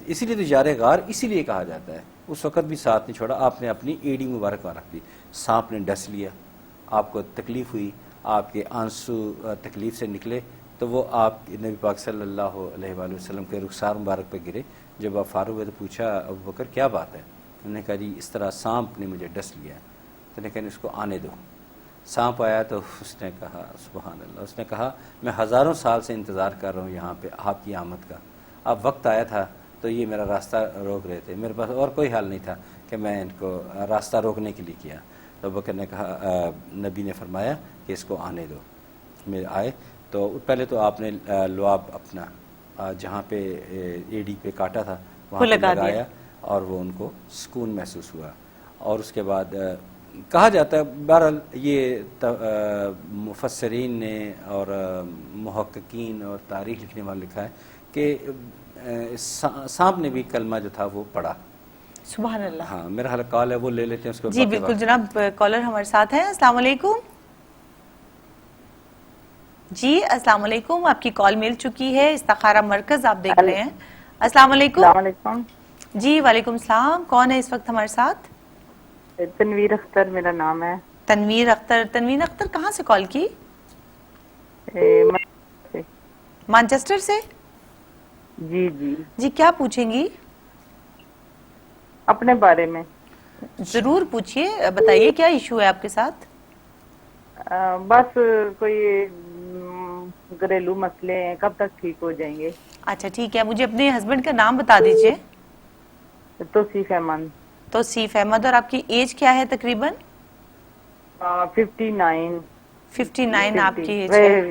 اسی لیے تو یار غار اسی لیے کہا جاتا ہے. اس وقت بھی ساتھ نہیں چھوڑا, آپ نے اپنی ایڑی مبارک وہاں رکھ دی. سانپ نے ڈس لیا, آپ کو تکلیف ہوئی, آپ کے آنسو تکلیف سے نکلے, تو وہ آپ نبی پاک صلی اللہ علیہ وآلہ وسلم کے رخسار مبارک پہ گرے. جب آپ فارغ ہوئے تو پوچھا ابو بکر کیا بات ہے؟ انہوں نے کہا جی اس طرح سانپ نے مجھے ڈس لیا. تو نے کہا اس کو آنے دو. سانپ آیا تو اس نے کہا سبحان اللہ, اس نے کہا میں ہزاروں سال سے انتظار کر رہا ہوں یہاں پہ آپ کی آمد کا, اب وقت آیا تھا تو یہ میرا راستہ روک رہے تھے, میرے پاس اور کوئی حال نہیں تھا کہ میں ان کو راستہ روکنے کے لیے کیا. تو بکر نے کہا, نبی نے فرمایا کہ اس کو آنے دو. میرے آئے تو پہلے تو آپ نے لعاب اپنا جہاں پہ ایڑی پہ کاٹا تھا وہاں پہ لگایا, اور وہ ان کو سکون محسوس ہوا. اور اس کے بعد کہا جاتا ہے، بہرحال یہ مفسرین نے اور محققین اور تاریخ لکھنے والے لکھا ہے کہ سانپ نے بھی کلمہ جو تھا وہ پڑھا. سبحان اللہ. ہاں میرا حال کال ہے وہ لے لیتے ہیں اس کو. جی بالکل جناب، کالر ہمارے ساتھ ہیں. السلام علیکم. جی السلام علیکم، آپ کی کال مل چکی ہے. استخارہ مرکز آپ دیکھ رہے ہیں. السلام علیکم. السلام علیکم. جی وعلیکم السلام. کون ہے اس وقت ہمارے ساتھ؟ تنویر اختر میرا نام ہے. تنویر اختر. تنویر اختر کہاں سے کال کی؟ مانچسٹر سے. جی جی جی کیا پوچھیں گی؟ اپنے بارے میں. ضرور پوچھئے، بتائیے کیا ایشو ہے آپ کے ساتھ؟ بس کوئی گھریلو مسئلے ہیں، کب تک ٹھیک ہو جائیں گے؟ اچھا ٹھیک ہے، مجھے اپنے ہسبینڈ کا نام بتا دیجئے. توصیف احمد. توصیف احمد. اور آپ کی ایج کیا ہے تقریباً؟ 59. 59 آپ کی ایج ہے.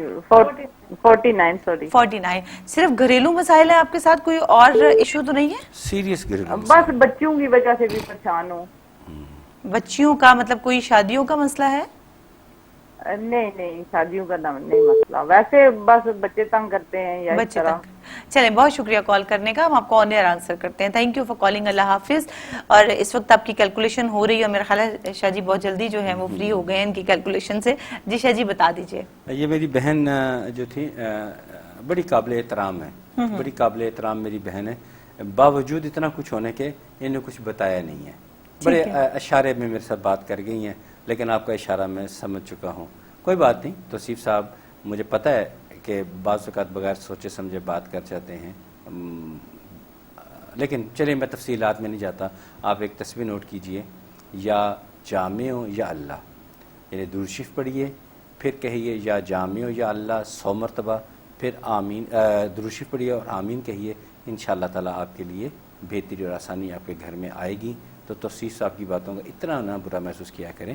49 سوری. 49. صرف گھریلو مسائل ہیں آپ کے ساتھ، کوئی اور ایشو تو نہیں ہے؟ سیریس گھریلو بس بچوں کی وجہ سے بھی پریشان ہوں. بچیوں کا مطلب کوئی شادیوں کا مسئلہ ہے؟ نہیں نہیں شادیوں کا نہیں مسئلہ، ویسے بس بچے تنگ کرتے ہیں یا اس طرح. چلیں بہت شکریہ کال کرنے کا، ہم آپ کو آن ایئر آنسر کرتے ہیں. Thank you for calling. اللہ حافظ. اور اس وقت آپ کی کیلکولیشن ہو رہی ہے، میرا خیال ہے شاہ جی بہت جلدی جو ہے وہ فری ہو گئے ہیں ان کی کیلکولیشن سے. جی شاہ جی بتا دیجئے. یہ میری بہن جو تھی بڑی قابل احترام ہے، بڑی قابل احترام میری بہن ہے. باوجود اتنا کچھ ہونے کے انہیں کچھ بتایا نہیں ہے. بڑے اشارے میں میرے ساتھ بات کر گئی ہیں، لیکن آپ کا اشارہ میں سمجھ چکا ہوں. کوئی بات نہیں. توصیف صاحب مجھے پتہ ہے کہ بعض اوقات بغیر سوچے سمجھے بات کر جاتے ہیں، لیکن چلیں میں تفصیلات میں نہیں جاتا. آپ ایک تصویر نوٹ کیجئے، یا جامع یا اللہ، یعنی درود شریف پڑھیے، پھر کہیے یا جامع یا اللہ 100 مرتبہ، پھر آمین درود شریف پڑھیے اور آمین کہیے. انشاءاللہ تعالیٰ آپ کے لیے بہتری اور آسانی آپ کے گھر میں آئے گی. تو توصیف صاحب کی باتوں کا اتنا نہ برا محسوس کیا کریں.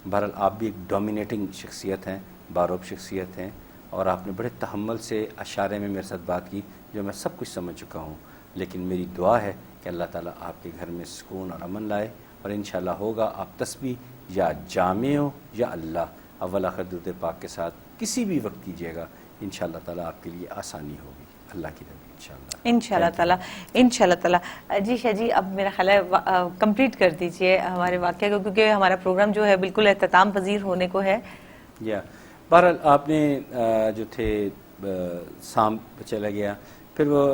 بہرحال آپ بھی ایک ڈومینیٹنگ شخصیت ہیں، باروب شخصیت ہیں، اور آپ نے بڑے تحمل سے اشارے میں میرے ساتھ بات کی جو میں سب کچھ سمجھ چکا ہوں. لیکن میری دعا ہے کہ اللہ تعالیٰ آپ کے گھر میں سکون اور امن لائے، اور انشاءاللہ ہوگا. آپ تسبیح یا جامع ہو یا اللہ اول آخر درود پاک کے ساتھ کسی بھی وقت کیجیے گا، انشاءاللہ تعالیٰ آپ کے لیے آسانی ہوگی. اللہ کی رحمت انشاءاللہ تعالیٰ. انشاءاللہ تعالیٰ. جی شاہ جی اب میرا خیال ہے کمپلیٹ کر دیجئے ہمارے واقعہ کو، کیونکہ ہمارا پروگرام جو ہے بالکل اختتام پذیر ہونے کو ہے. بہرحال آپ نے جو تھے شام چلا گیا، پھر وہ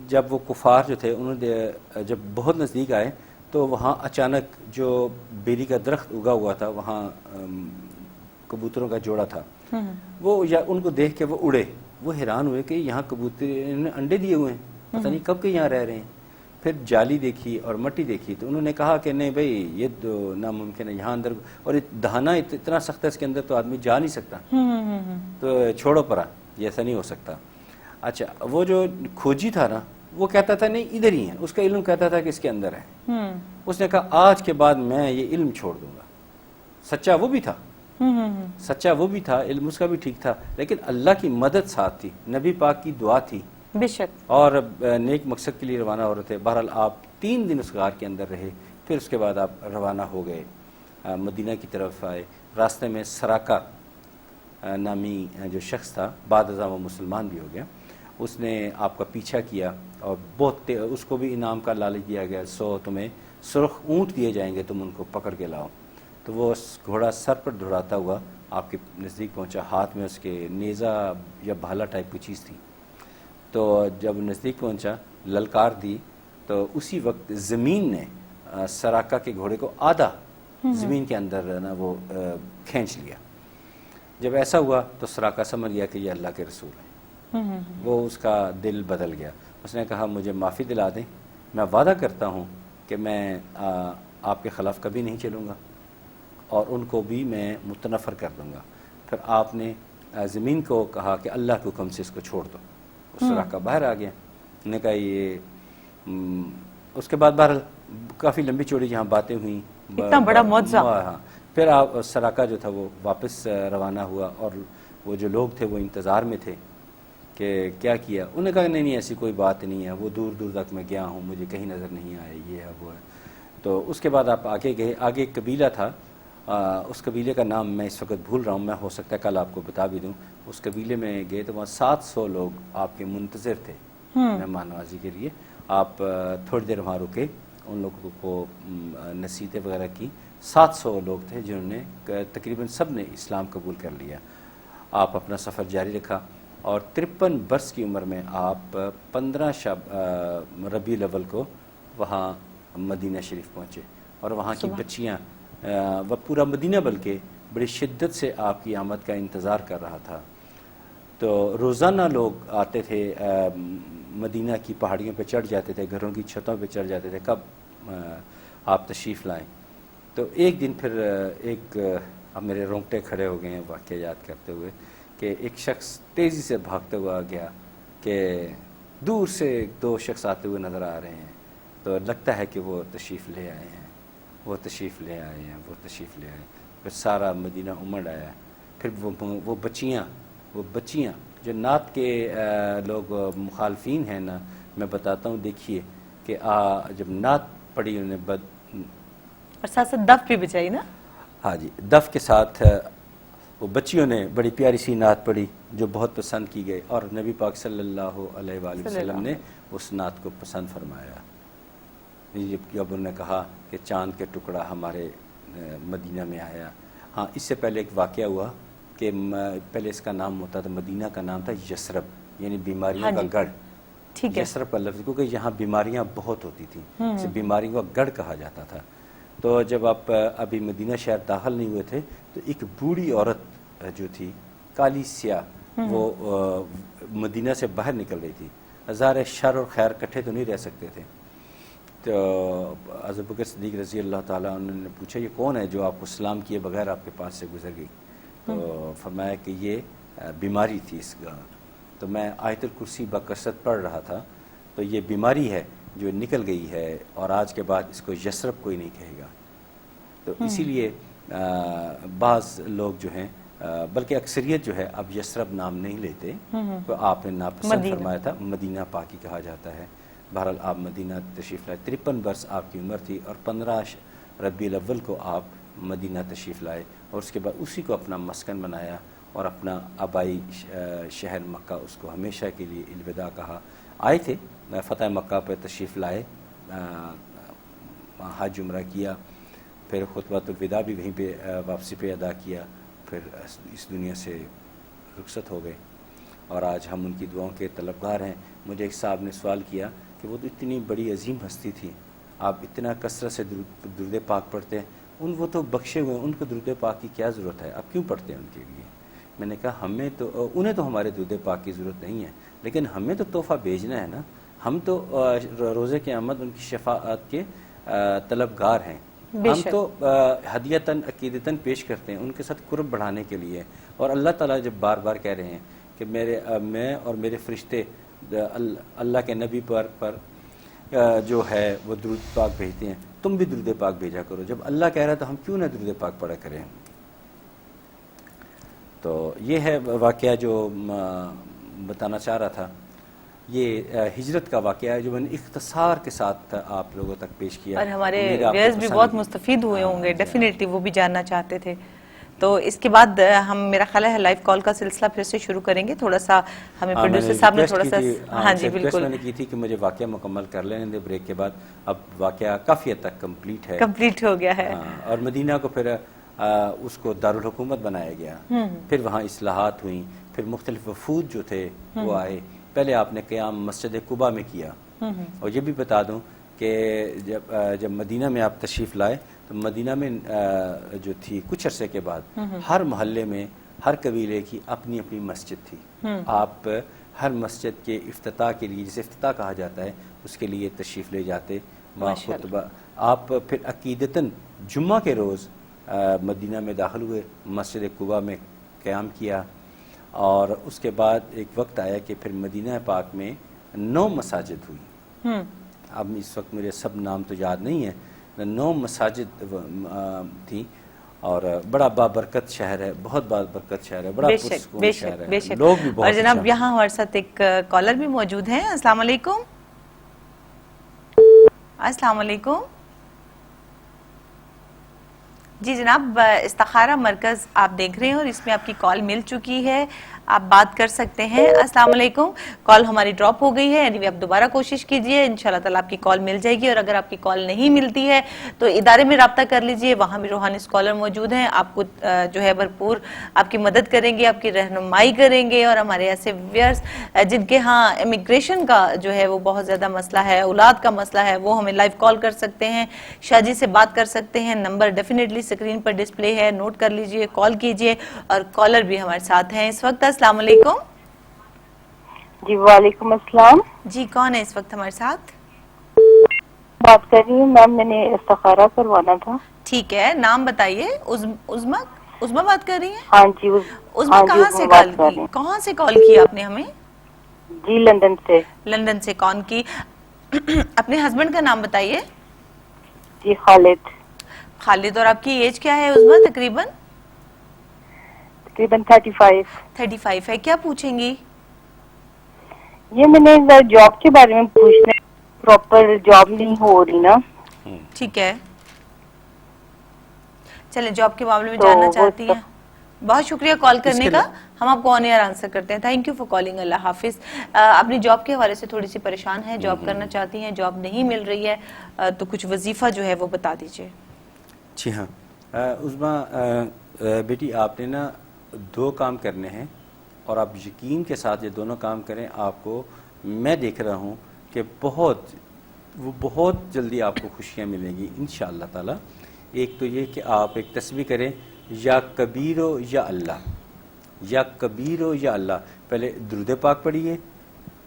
جب وہ کفار جو تھے انہوں نے جب بہت نزدیک آئے تو وہاں اچانک جو بیری کا درخت اگا ہوا تھا وہاں کبوتروں کا جوڑا تھا، وہ یا ان کو دیکھ کے وہ اڑے. وہ حیران ہوئے کہ یہاں کبوتر نے انڈے دیے ہوئے ہیں، پتہ نہیں کب کے یہاں رہ رہے ہیں. پھر جالی دیکھی اور مٹی دیکھی تو انہوں نے کہا کہ نہیں بھائی یہ تو ناممکن ہے یہاں اندر، اور دہانا اتنا سخت ہے اس کے اندر تو آدمی جا نہیں سکتا، تو چھوڑو پرا یہ ایسا نہیں ہو سکتا. اچھا وہ جو کھوجی تھا نا وہ کہتا تھا نہیں ادھر ہی ہے، اس کا علم کہتا تھا کہ اس کے اندر ہے. اس نے کہا آج کے بعد میں یہ علم چھوڑ دوں گا. سچا وہ بھی تھا، سچا وہ بھی تھا، علم اس کا بھی ٹھیک تھا، لیکن اللہ کی مدد ساتھ تھی، نبی پاک کی دعا تھی بے شک، اور نیک مقصد کے لیے روانہ ہو رہے تھے. بہرحال آپ 3 دن اس غار کے اندر رہے، پھر اس کے بعد آپ روانہ ہو گئے، مدینہ کی طرف آئے. راستے میں سراقہ نامی جو شخص تھا، بعد ازاں وہ مسلمان بھی ہو گیا، اس نے آپ کا پیچھا کیا اور بہت اس کو بھی انعام کا لالچ دیا گیا، 100 تمہیں سرخ اونٹ دیے جائیں گے، تم ان کو پکڑ کے لاؤ. تو وہ گھوڑا سر پر دوڑاتا ہوا آپ کے نزدیک پہنچا، ہاتھ میں اس کے نیزہ یا بھالا ٹائپ کی چیز تھی. تو جب نزدیک پہنچا للکار دی تو اسی وقت زمین نے سراقہ کے گھوڑے کو آدھا زمین کے اندر نا وہ کھینچ لیا. جب ایسا ہوا تو سراقہ سمجھ گیا کہ یہ اللہ کے رسول ہیں. وہ اس کا دل بدل گیا. اس نے کہا مجھے معافی دلا دیں، میں وعدہ کرتا ہوں کہ میں آپ کے خلاف کبھی نہیں چلوں گا اور ان کو بھی میں متنفر کر دوں گا. پھر آپ نے زمین کو کہا کہ اللہ کے حکم سے اس کو چھوڑ دو. اس سراقہ باہر آ گیا. نے کہا یہ اس کے بعد بہرحال کافی لمبی چوڑی جہاں باتیں ہوئیں، اتنا بڑا معجزہ. ہاں پھر آپ سراقہ جو تھا وہ واپس روانہ ہوا، اور وہ جو لوگ تھے وہ انتظار میں تھے کہ کیا کیا. انہوں نے کہا نہیں ایسی کوئی بات نہیں ہے، وہ دور دور تک میں گیا ہوں، مجھے کہیں نظر نہیں آئے، یہ ہے وہ ہے. تو اس کے بعد آپ آگے گئے, آگے ایک قبیلہ تھا, اس قبیلے کا نام میں اس وقت بھول رہا ہوں, میں ہو سکتا ہے کل آپ کو بتا بھی دوں. اس قبیلے میں گئے تو وہاں 700 لوگ آپ کے منتظر تھے مہمان نوازی کے لیے. آپ تھوڑی دیر وہاں رکے, ان لوگوں کو نصیحتیں وغیرہ کی. 700 لوگ تھے جنہوں نے تقریباً سب نے اسلام قبول کر لیا. آپ اپنا سفر جاری رکھا اور 53 برس کی عمر میں آپ 15 ربیع الاول کو وہاں مدینہ شریف پہنچے, اور وہاں کی بچیاں وہ پورا مدینہ بلکہ بڑی شدت سے آپ کی آمد کا انتظار کر رہا تھا. تو روزانہ لوگ آتے تھے, مدینہ کی پہاڑیوں پہ چڑھ جاتے تھے, گھروں کی چھتوں پہ چڑھ جاتے تھے, کب آپ تشریف لائیں. تو ایک دن پھر اب میرے رونگٹے کھڑے ہو گئے ہیں واقعہ یاد کرتے ہوئے کہ ایک شخص تیزی سے بھاگتے ہوا گیا کہ دور سے 2 شخص آتے ہوئے نظر آ رہے ہیں, تو لگتا ہے کہ وہ تشریف لے آئے ہیں, وہ تشریف لے آئے ہیں, وہ تشریف لے آئے. پھر سارا مدینہ امڑ آیا. پھر وہ بچیاں جو نعت کے لوگ مخالفین ہیں نا, میں بتاتا ہوں, دیکھیے کہ جب نعت پڑھی انہوں نے اور ساتھ ساتھ دف بھی بجائی نا. ہاں جی, دف کے ساتھ وہ بچیوں نے بڑی پیاری سی نعت پڑھی جو بہت پسند کی گئی, اور نبی پاک صلی اللہ علیہ وآلہ وسلم نے اس نعت کو پسند فرمایا. جب انہوں نے کہا کہ چاند کے ٹکڑا ہمارے مدینہ میں آیا. ہاں, اس سے پہلے ایک واقعہ ہوا کہ پہلے اس کا نام ہوتا تھا, مدینہ کا نام تھا یثرب, یعنی بیماریوں کا گڑھ. یثرب کا لفظ, کیونکہ یہاں بیماریاں بہت ہوتی تھیں, اسے بیماریوں کا گڑھ کہا جاتا تھا. تو جب آپ ابھی مدینہ شہر داخل نہیں ہوئے تھے تو ایک بوڑھی عورت جو تھی, کالی سیاہ, وہ مدینہ سے باہر نکل رہی تھی. ہزار شر اور خیر کٹھے تو نہیں رہ سکتے تھے. تو حضرت ابوبکر صدیق رضی اللہ تعالیٰ عنہ نے پوچھا یہ کون ہے جو آپ کو سلام کیے بغیر آپ کے پاس سے گزر گئی. تو فرمایا کہ یہ بیماری تھی اس کا. تو میں آیت الکرسی بکثرت پڑھ رہا تھا, تو یہ بیماری ہے جو نکل گئی ہے, اور آج کے بعد اس کو یثرب کوئی نہیں کہے گا. تو اسی لیے بعض لوگ جو ہیں, بلکہ اکثریت جو ہے اب یثرب نام نہیں لیتے, تو آپ نے ناپسند فرمایا تھا, مدینہ پاکی کہا جاتا ہے. بہرحال آپ مدینہ تشریف لائے, 53 برس آپ کی عمر تھی, اور 15 ربیع الاول کو آپ مدینہ تشریف لائے, اور اس کے بعد اسی کو اپنا مسکن بنایا, اور اپنا آبائی شہر مکہ اس کو ہمیشہ کے لیے الوداع کہا. آئے تھے, فتح مکہ پہ تشریف لائے, حج عمرہ کیا, پھر خطبۃ الوداع بھی وہیں پہ واپسی پہ ادا کیا, پھر اس دنیا سے رخصت ہو گئے, اور آج ہم ان کی دعاؤں کے طلبگار ہیں. مجھے ایک صاحب نے سوال کیا کہ وہ تو اتنی بڑی عظیم ہستی تھی, آپ اتنا کثرت سے درود پاک پڑھتے ہیں, وہ تو بخشے ہوئے ہیں, ان کو درود پاک کی کیا ضرورت ہے, آپ کیوں پڑھتے ہیں ان کے لیے. میں نے کہا انہیں تو ہمارے درود پاک کی ضرورت نہیں ہے, لیکن ہمیں تو تحفہ بھیجنا ہے نا. ہم تو روز قیامت ان کی شفاعت کے طلبگار ہیں. ہم تو ہدیتاً عقیدتاً پیش کرتے ہیں ان کے ساتھ قرب بڑھانے کے لیے. اور اللہ تعالیٰ جب بار بار کہہ رہے ہیں کہ میں اور میرے فرشتے اللہ کے نبی پر جو ہے وہ درود پاک بھیجتے ہیں, تم بھی درود پاک بھیجا کرو. جب اللہ کہہ رہا ہے تو ہم کیوں نہ درود پاک پڑھا کریں. تو یہ ہے واقعہ جو بتانا چاہ رہا تھا. یہ ہجرت کا واقعہ ہے جو میں نے اختصار کے ساتھ آپ لوگوں تک پیش کیا, اور ہمارے ویئرز بھی بہت مستفید ہوئے ہوں گے, ڈیفینیٹلی وہ بھی جاننا چاہتے تھے. تو اس کے بعد ہم میرا خیال ہے لائیو کال کا سلسلہ پھر سے شروع کریں گے. تھوڑا سا ہمیں پروڈیوسر صاحب نے تھوڑا سا, ہاں جی بالکل, میں نے کی تھی کہ مجھے واقعہ مکمل کر لینے دے بریک کے بعد. اب واقعہ کافی حد تک کمپلیٹ ہو گیا ہے, اور مدینہ کو پھر اس کو دارالحکومت بنایا گیا, پھر وہاں اصلاحات ہوئیں, پھر مختلف وفود جو تھے وہ آئے. پہلے آپ نے قیام مسجد قباء میں کیا, اور یہ بھی بتا دوں کہ جب مدینہ میں آپ تشریف لائے تو مدینہ میں جو تھی کچھ عرصے کے بعد ہر محلے میں ہر قبیلے کی اپنی اپنی مسجد تھی. آپ ہر مسجد کے افتتاح کے لیے, جسے افتتاح کہا جاتا ہے, اس کے لیے تشریف لے جاتے. خطبہ آپ پھر عقیدتاً جمعہ کے روز مدینہ میں داخل ہوئے, مسجد قباء میں قیام کیا, اور اس کے بعد ایک وقت آیا کہ پھر مدینہ پاک میں 9 مساجد ہوئی. اب اس وقت مجھے سب نام تو یاد نہیں ہے, 9 مساجد تھیں, اور بڑا بابرکت شہر ہے, بہت بابرکت شہر ہے, بڑا پرسکون شہر ہے, لوگ بھی بہت. اور جناب یہاں ہمارے ساتھ ایک کالر بھی موجود ہیں. السلام علیکم. السلام علیکم. جی جناب، استخارہ مرکز آپ دیکھ رہے ہیں اور اس میں آپ کی کال مل چکی ہے، آپ بات کر سکتے ہیں۔ السلام علیکم، کال ہماری ڈراپ ہو گئی ہے، یعنی آپ دوبارہ کوشش کیجئے، انشاءاللہ تعالیٰ آپ کی کال مل جائے گی، اور اگر آپ کی کال نہیں ملتی ہے تو ادارے میں رابطہ کر لیجئے، وہاں بھی روحانی اسکالر موجود ہیں، آپ کو جو ہے بھرپور آپ کی مدد کریں گے، آپ کی رہنمائی کریں گے، اور ہمارے ایسے ویئرس جن کے ہاں امیگریشن کا جو ہے وہ بہت زیادہ مسئلہ ہے، اولاد کا مسئلہ ہے، وہ ہمیں لائیو کال کر سکتے ہیں، شاہ جی سے بات کر سکتے ہیں، نمبر ڈیفینیٹلی اسکرین پر ڈسپلے ہے، نوٹ کر لیجئے، کال کیجئے، اور کالر بھی ہمارے ساتھ ہیں اس وقت۔ السلام علیکم۔ جی وعلیکم السلام، جی کون ہے اس وقت ہمارے ساتھ؟ بات کر رہی ہوں میم، میں نے استخارہ کروانا تھا۔ ٹھیک ہے، نام بتائیے۔ عظما بات کر رہی ہیں؟ ہاں جی، عظما کہاں سے کال کی؟ کہاں سے کال کی آپ نے ہمیں؟ جی لندن سے۔ لندن سے کال کی۔ اپنے ہسبینڈ کا نام بتائیے۔ جی خالد۔ خالد، اور آپ کی ایج کیا ہے عظما؟ تقریباً 35۔ 35 ہے۔ کیا پوچھیں گی؟ یہ میں نے جاب کے بارے میں پوچھنا، پراپر جاب نہیں ہو رہی نا۔ ٹھیک ہے، چلیں جاب کے معاملے میں جاننا چاہتی ہیں؟ بہت شکریہ کال کرنے کا، ہم آپ کو آن ایئر آنسر کرتے ہیں۔ تھینک یو فار کالنگ، اللہ حافظ۔ اپنی جاب کے حوالے سے تھوڑی سی پریشان ہے، جاب کرنا چاہتی ہیں، جاب نہیں مل رہی ہے، تو کچھ وظیفہ جو ہے وہ بتا دیجئے۔ جی ہاں عظما بیٹی، آپ نے نا 2 کام کرنے ہیں، اور آپ یقین کے ساتھ یہ دونوں کام کریں، آپ کو میں دیکھ رہا ہوں کہ بہت جلدی آپ کو خوشیاں ملیں گی انشاءاللہ تعالی۔ ایک تو یہ کہ آپ ایک تسبیح کریں، یا کبیرو یا اللہ، یا کبیرو یا اللہ، پہلے درود پاک پڑھیے،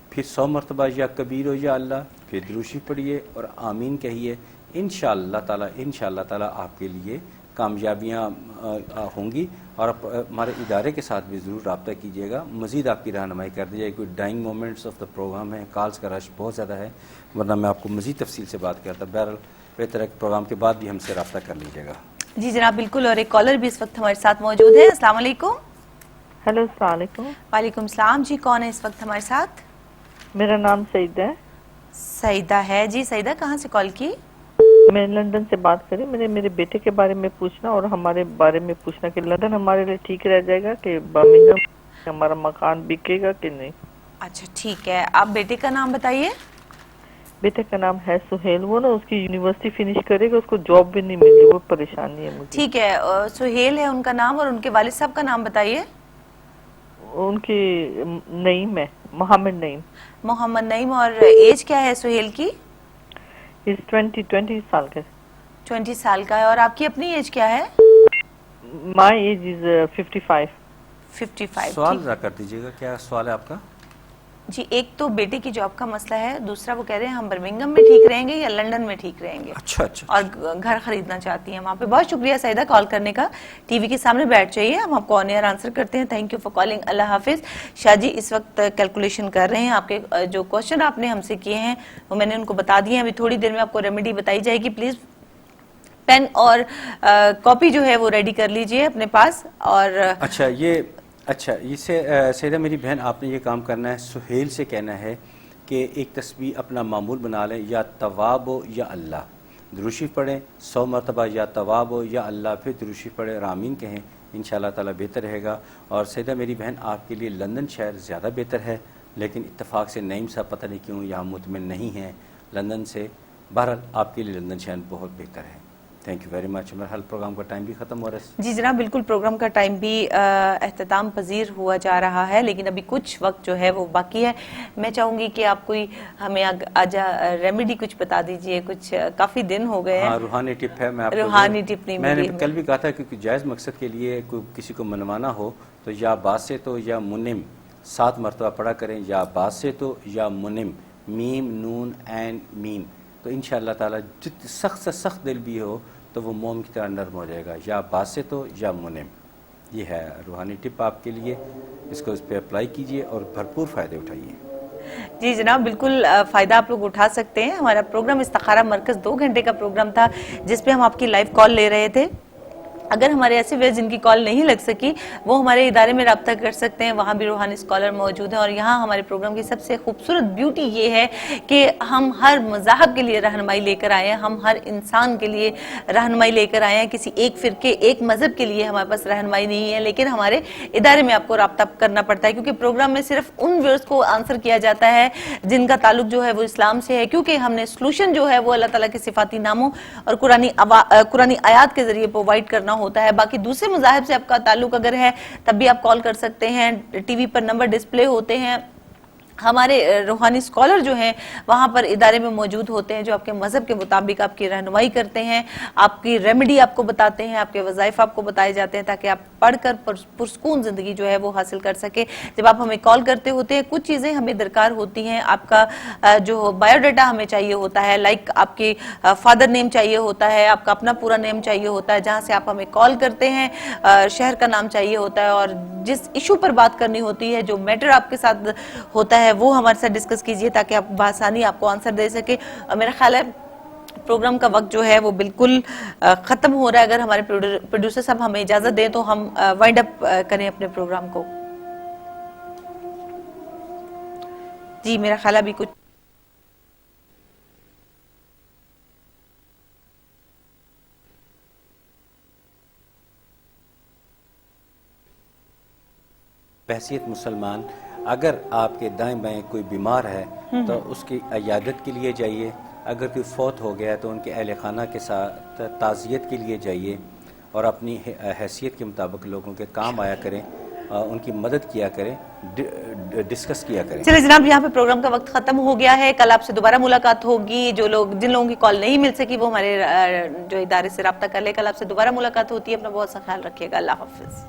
پھر 100 مرتبہ یا کبیرو یا اللہ، پھر درود شریف پڑھیے اور آمین کہیے۔ انشاءاللہ تعالی آپ کے لیے کامیابیاں ہوں گی، اور ہمارے ادارے کے ساتھ بھی ضرور رابطہ کیجیے گا، مزید آپ کی رہنمائی کر دی جائے۔ کوئی dying moments of the programme ہے، کالز کا رش بہت زیادہ ہے، ورنہ میں آپ کو مزید تفصیل سے بات کرتا۔ بہرحال بہتر ہے کہ پروگرام کے بعد بھی ہم سے رابطہ کر لیجیے گا۔ جی جناب بالکل، اور ایک کالر بھی اس وقت ہمارے ساتھ موجود ہے۔ السلام علیکم۔ ہیلو، السلام علیکم۔ وعلیکم السلام۔ جی کون ہے اس وقت ہمارے ساتھ؟ میرا نام سعیدہ ہے۔ سعیدہ ہے، جی سعیدہ کہاں سے کال کی؟ میں لندن سے بات کر رہی ہوں، میرے بیٹے کے بارے میں پوچھنا اور ہمارے بارے میں پوچھنا کہ لندن ہمارے لیے ٹھیک رہ جائے گا کہ برمنگھم ہمارا مکان بکے گا کہ نہیں؟ اچھا ٹھیک ہے، آپ بیٹے کا نام بتائیے۔ بیٹے کا نام ہے سہیل، وہ نا اس کی یونیورسٹی فنش کرے گا، اس کو جاب بھی نہیں مل رہی، وہ پریشانی ہے مجھے۔ ٹھیک ہے، سہیل ہے ان کا نام، اور ان کے والد صاحب کا نام بتائیے۔ ان کی نعیم ہے، محمد نعیم۔ محمد نعیم، اور ایج کیا ہے سہیل کی؟ 20 سال کا۔ 20 سال کا ہے، اور آپ کی اپنی ایج کیا ہے؟ مائی ایج از 55۔ 55۔ سوال ذرا کر دیجیے گا، کیا سوال ہے آپ کا؟ جی ایک تو بیٹے کی جاب کا مسئلہ ہے، دوسرا وہ کہہ رہے ہیں ہم برمنگھم میں ٹھیک رہیں گے یا لندن میں ٹھیک رہیں گے، اچھا اور گھر خریدنا چاہتی ہیں وہاں پہ۔ بہت شکریہ سعیدہ کال کرنے کا، ٹی وی کے سامنے بیٹھ جائیے، ہم آپ کو آن ایئر آنسر کرتے ہیں۔ تھینک یو فار کالنگ، اللہ حافظ۔ شاہ جی اس وقت کیلکولیشن کر رہے ہیں، آپ کے جو کوشچن آپ نے ہم سے کیے ہیں وہ میں نے ان کو بتا دیے ہیں، ابھی تھوڑی دیر میں آپ کو ریمیڈی بتائی جائے گی۔ پلیز پین اور کاپی جو ہے وہ ریڈی کر لیجئے اپنے پاس۔ اور اچھا یہ سیدہ میری بہن، آپ نے یہ کام کرنا ہے، سہیل سے کہنا ہے کہ ایک تسبیح اپنا معمول بنا لیں، یا تواب ہو یا اللہ، درود شریف پڑھیں 100 مرتبہ، یا تواب ہو یا اللہ، پھر درود شریف پڑھیں اور آمین کہیں، انشاءاللہ تعالی بہتر رہے گا۔ اور سیدہ میری بہن، آپ کے لیے لندن شہر زیادہ بہتر ہے، لیکن اتفاق سے نعیم صاحب پتہ نہیں کیوں یہاں مطمئن نہیں ہیں لندن سے۔ بہرحال آپ کے لیے لندن شہر بہت بہتر ہے۔ Thank you very much. ہمارا حل پروگرام کا ٹائم بھی ختم ہو رہا ہے۔ جی جناب بالکل، پروگرام کا ٹائم بھی اختتام پذیر ہوا جا رہا ہے، لیکن ابھی کچھ وقت جو ہے وہ باقی ہے۔ میں چاہوں گی کہ آپ کوئی ہمیں آج ریمیڈی کچھ بتا دیجئے، کچھ کافی دن ہو گئے ہیں۔ ہاں روحانی ٹپ ہے، میں آپ کو روحانی ٹپ نہیں میں نے ملی کل بھی کہا تھا کہ جائز مقصد کے لیے کوئی کسی کو منوانا ہو تو یا باسط ہو یا منم 7 مرتبہ پڑھا کریں، یا باسط ہو یا منم، میم نون عین میم، تو انشاءاللہ تعالی جت سخت سے سخت دل بھی ہو تو وہ موم کی طرح نرم ہو جائے گا، یا باسط ہو یا منم۔ یہ ہے روحانی ٹپ آپ کے لیے، اس کو اس پہ اپلائی کیجئے اور بھرپور فائدے اٹھائیے۔ جی جناب بالکل فائدہ آپ لوگ اٹھا سکتے ہیں۔ ہمارا پروگرام استخارہ مرکز 2 گھنٹے کا پروگرام تھا، جس پہ ہم آپ کی لائیو کال لے رہے تھے، اگر ہمارے ایسے ویئر جن کی کال نہیں لگ سکی وہ ہمارے ادارے میں رابطہ کر سکتے ہیں, وہاں بھی روحانی اسکالر موجود ہیں. اور یہاں ہمارے پروگرام کی سب سے خوبصورت بیوٹی یہ ہے کہ ہم ہر مذہب کے لیے رہنمائی لے کر آئے ہیں, ہم ہر انسان کے لیے رہنمائی لے کر آئے ہیں. کسی ایک فرقے ایک مذہب کے لیے ہمارے پاس رہنمائی نہیں ہے, لیکن ہمارے ادارے میں آپ کو رابطہ کرنا پڑتا ہے, کیونکہ پروگرام میں صرف ان ویئرز کو آنسر کیا جاتا ہے جن کا تعلق جو ہے وہ اسلام سے ہے, کیونکہ ہم نے سلوشن جو ہے وہ اللہ تعالیٰ کے صفاتی ناموں اور قرآنی آیات کے ذریعے پرووائڈ کرنا ہوتا ہے. باقی دوسرے مذاہب سے آپ کا تعلق اگر ہے تب بھی آپ کال کر سکتے ہیں, ٹی وی پر نمبر ڈسپلے ہوتے ہیں. ہمارے روحانی اسکالر جو ہیں وہاں پر ادارے میں موجود ہوتے ہیں جو آپ کے مذہب کے مطابق آپ کی رہنمائی کرتے ہیں, آپ کی ریمیڈی آپ کو بتاتے ہیں, آپ کے وظائف آپ کو بتائے جاتے ہیں تاکہ آپ پڑھ کر پرسکون زندگی جو ہے وہ حاصل کر سکے. جب آپ ہمیں کال کرتے ہوتے ہیں کچھ چیزیں ہمیں درکار ہوتی ہیں, آپ کا جو بایو ڈیٹا ہمیں چاہیے ہوتا ہے, لائک آپ کی فادر نیم چاہیے ہوتا ہے, آپ کا اپنا پورا نیم چاہیے ہوتا ہے, جہاں سے آپ ہمیں کال کرتے ہیں شہر کا نام چاہیے ہوتا ہے, اور جس ایشو پر بات کرنی ہوتی ہے, جو میٹر آپ کے ساتھ ہوتا ہے وہ ہمارے ساتھ ڈسکس کیجئے تاکہ آپ بآسانی آپ کو آنسر دے سکے. اور میرا خیال ہے پروگرام کا وقت جو ہے وہ بالکل ختم ہو رہا ہے. اگر ہمارے پروڈیوسر صاحب ہمیں اجازت دیں تو ہم وائنڈ اپ کریں اپنے پروگرام کو. جی میرا خیال ہے ابھی کچھ بحیثیت مسلمان اگر آپ کے دائیں بائیں کوئی بیمار ہے تو اس کی عیادت کے لیے جائیے, اگر کوئی فوت ہو گیا تو ان کے اہل خانہ کے ساتھ تعزیت کے لیے جائیے, اور اپنی حیثیت کے مطابق لوگوں کے کام آیا کریں, ان کی مدد کیا کریں, ڈسکس کیا کریں. چلے جناب, یہاں پہ پروگرام کا وقت ختم ہو گیا ہے. کل آپ سے دوبارہ ملاقات ہوگی. جن لوگوں کی کال نہیں مل سکی وہ ہمارے جو ادارے سے رابطہ کر لے. کل آپ سے دوبارہ ملاقات ہوتی ہے. اپنا بہت سا خیال رکھیے گا. اللہ حافظ.